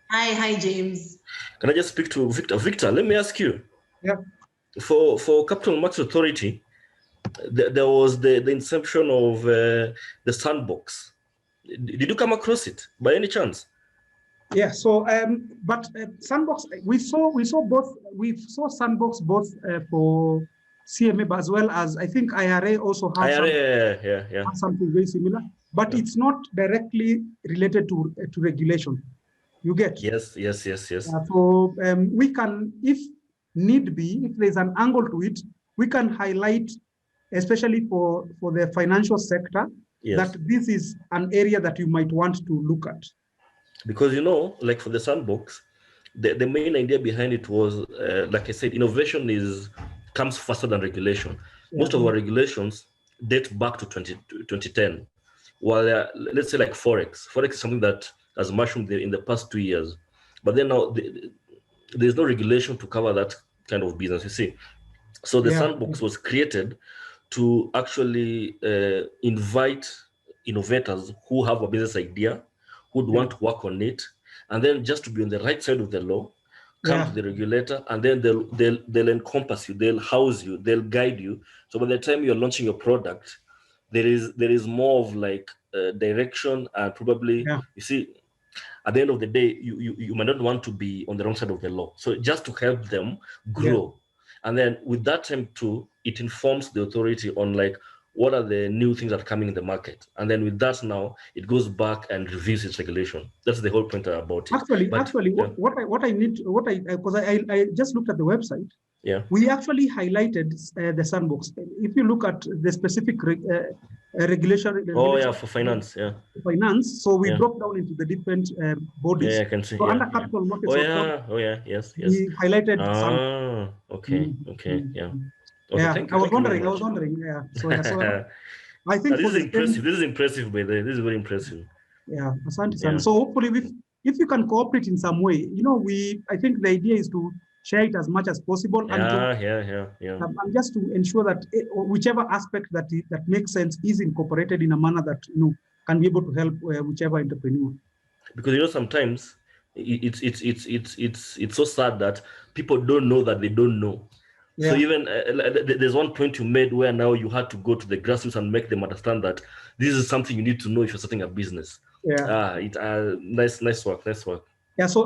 Hi, James. Can I just speak to Victor? Victor, let me ask you. Yeah. For Capital Markets Authority, there was the inception of the sandbox. Did you come across it by any chance? Yeah. So, but sandbox, we saw sandbox both for CMA, but as well as I think IRA also has something very similar, but it's not directly related to regulation. You get? Yes. So we can, if need be, if there's an angle to it, we can highlight, especially for the financial sector, that this is an area that you might want to look at. Because, you know, like for the sandbox, the main idea behind it was, like I said, innovation comes faster than regulation. Most of our regulations date back to 2010. While let's say like Forex is something that has mushroomed in the past 2 years. But then now there's no regulation to cover that kind of business, you see. So the sandbox was created to actually invite innovators who have a business idea, who'd want to work on it, and then just to be on the right side of the law, come to the regulator, and then they'll encompass you, they'll house you, they'll guide you. So by the time you're launching your product, there is more of like direction, and probably you see, at the end of the day, you might not want to be on the wrong side of the law. So just to help them grow. And then with that time too, it informs the authority on like what are the new things that are coming in the market. And then with that now, it goes back and reviews its regulation. That's the whole point about it. Actually, what I need, because I just looked at the website. Yeah. We actually highlighted the sandbox. If you look at the specific regulation. For finance, Finance. So we broke down into the different bodies. Yeah, I can see. So under capital markets. Yes. We highlighted. Okay. Thank you. I was wondering. Yeah. So I think this is impressive. This is impressive, by the way. This is very impressive. Yeah, asante. So hopefully, if you can cooperate in some way, you know, I think the idea is to share it as much as possible. And just to ensure that whichever aspect that makes sense is incorporated in a manner that can be able to help whichever entrepreneur. Because sometimes it's so sad that people don't know that they don't know. So even there's one point you made where now you had to go to the grassroots and make them understand that this is something you need to know if you're starting a business. Nice work. Yeah, so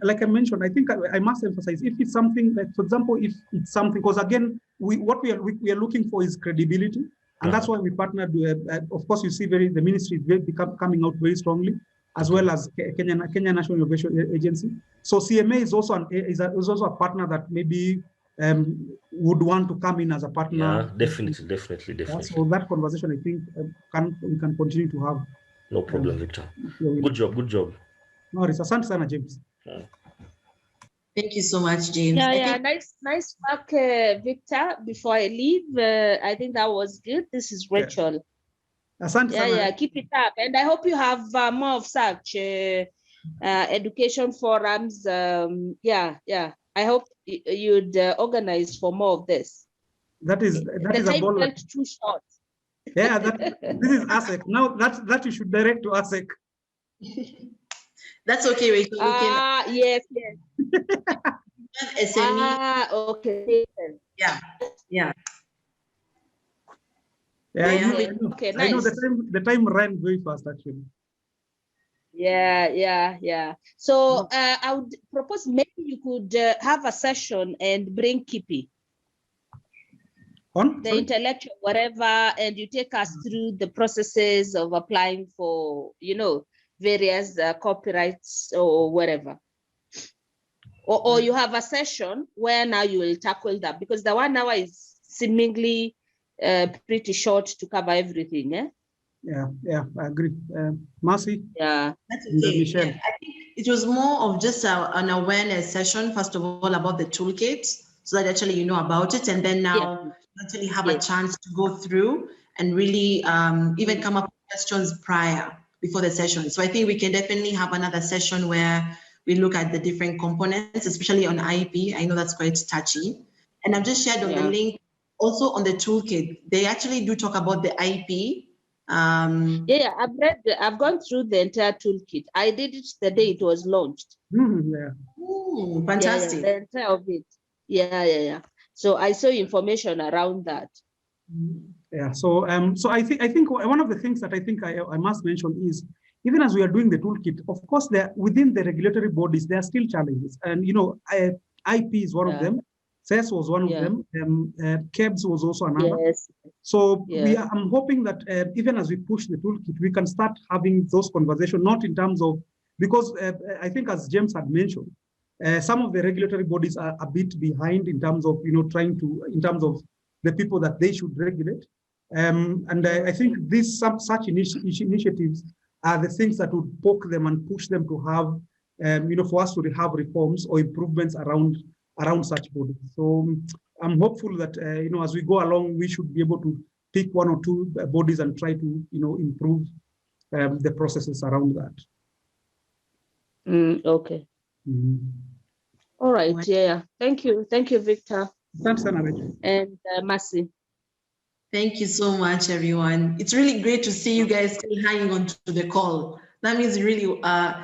like I mentioned, I think I must emphasize, if it's something, like, for example, if it's something, because again, what we are looking for is credibility, and that's why we partnered with, of course, you see the ministry is coming out very strongly, as well as Kenya National Innovation Agency. So CMA is also also a partner that maybe would want to come in as a partner. Yeah, definitely. So that conversation, I think, we can continue to have. No problem, Victor. Good job. No worries. Asante sana, James. Thank you so much, James. Nice work, Victor. Before I leave, I think that was good. This is Rachel. Asante sana. Keep it up. And I hope you have more of such education forums. I hope you'd organize for more of this. That is a ball. Too short. Yeah, this is ASEC. Now that you should direct to ASEC. That's okay, Rachel. Yes. SME. Okay. Yeah. Okay, nice. I know the time ran very fast, actually. Yeah. So I would propose maybe you could have a session and bring Kippy. The intellectual, whatever, and you take us through the processes of applying for, various copyrights or whatever. Or you have a session where now you will tackle that, because the 1 hour is seemingly pretty short to cover everything. Yeah, I agree. Marcy? Yeah. That's okay. Michelle. Yeah, I think it was more of just an awareness session, first of all, about the toolkit, so that actually you know about it, and then now you actually have a chance to go through and really even come up with questions before the session. So I think we can definitely have another session where we look at the different components, especially on IP. I know that's quite touchy. And I've just shared on the link, also on the toolkit, they actually do talk about the IP. I've gone through the entire toolkit. I did it the day it was launched. Fantastic. The entire of it. Yeah. So I saw information around that. Yeah. So I think one of the things that I think I must mention is, even as we are doing the toolkit, of course, there within the regulatory bodies there are still challenges, and IP is one of them. CES was one of them. KEBS was also another. Yes. So Yes. I'm hoping that even as we push the toolkit, we can start having those conversations, not in terms of, because I think as James had mentioned, some of the regulatory bodies are a bit behind in terms of, in terms of the people that they should regulate. And I think such initiatives are the things that would poke them and push them to have, for us to have reforms or improvements around such bodies. So I'm hopeful that, as we go along, we should be able to pick one or two bodies and try to, improve the processes around that. Okay. All right. Yeah. Thank you, Victor. Thanks, Anna. And Mercy. Thank you so much, everyone. It's really great to see you guys still hanging on to the call. That means really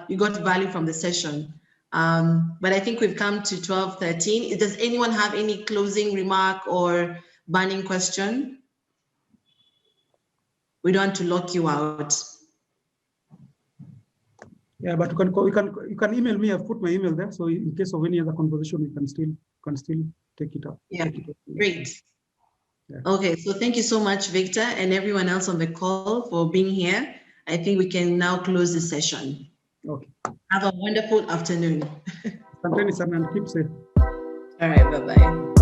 you got value from the session. But I think we've come to 12:13. Does anyone have any closing remark or burning question? We don't want to lock you out. Yeah, but you can email me. I've put my email there, so in case of any other conversation, we can still take it up. Yeah, great. Yeah. Okay, so thank you so much, Victor, and everyone else on the call for being here. I think we can now close the session. Okay. Have a wonderful afternoon. Keep safe. All right, bye-bye.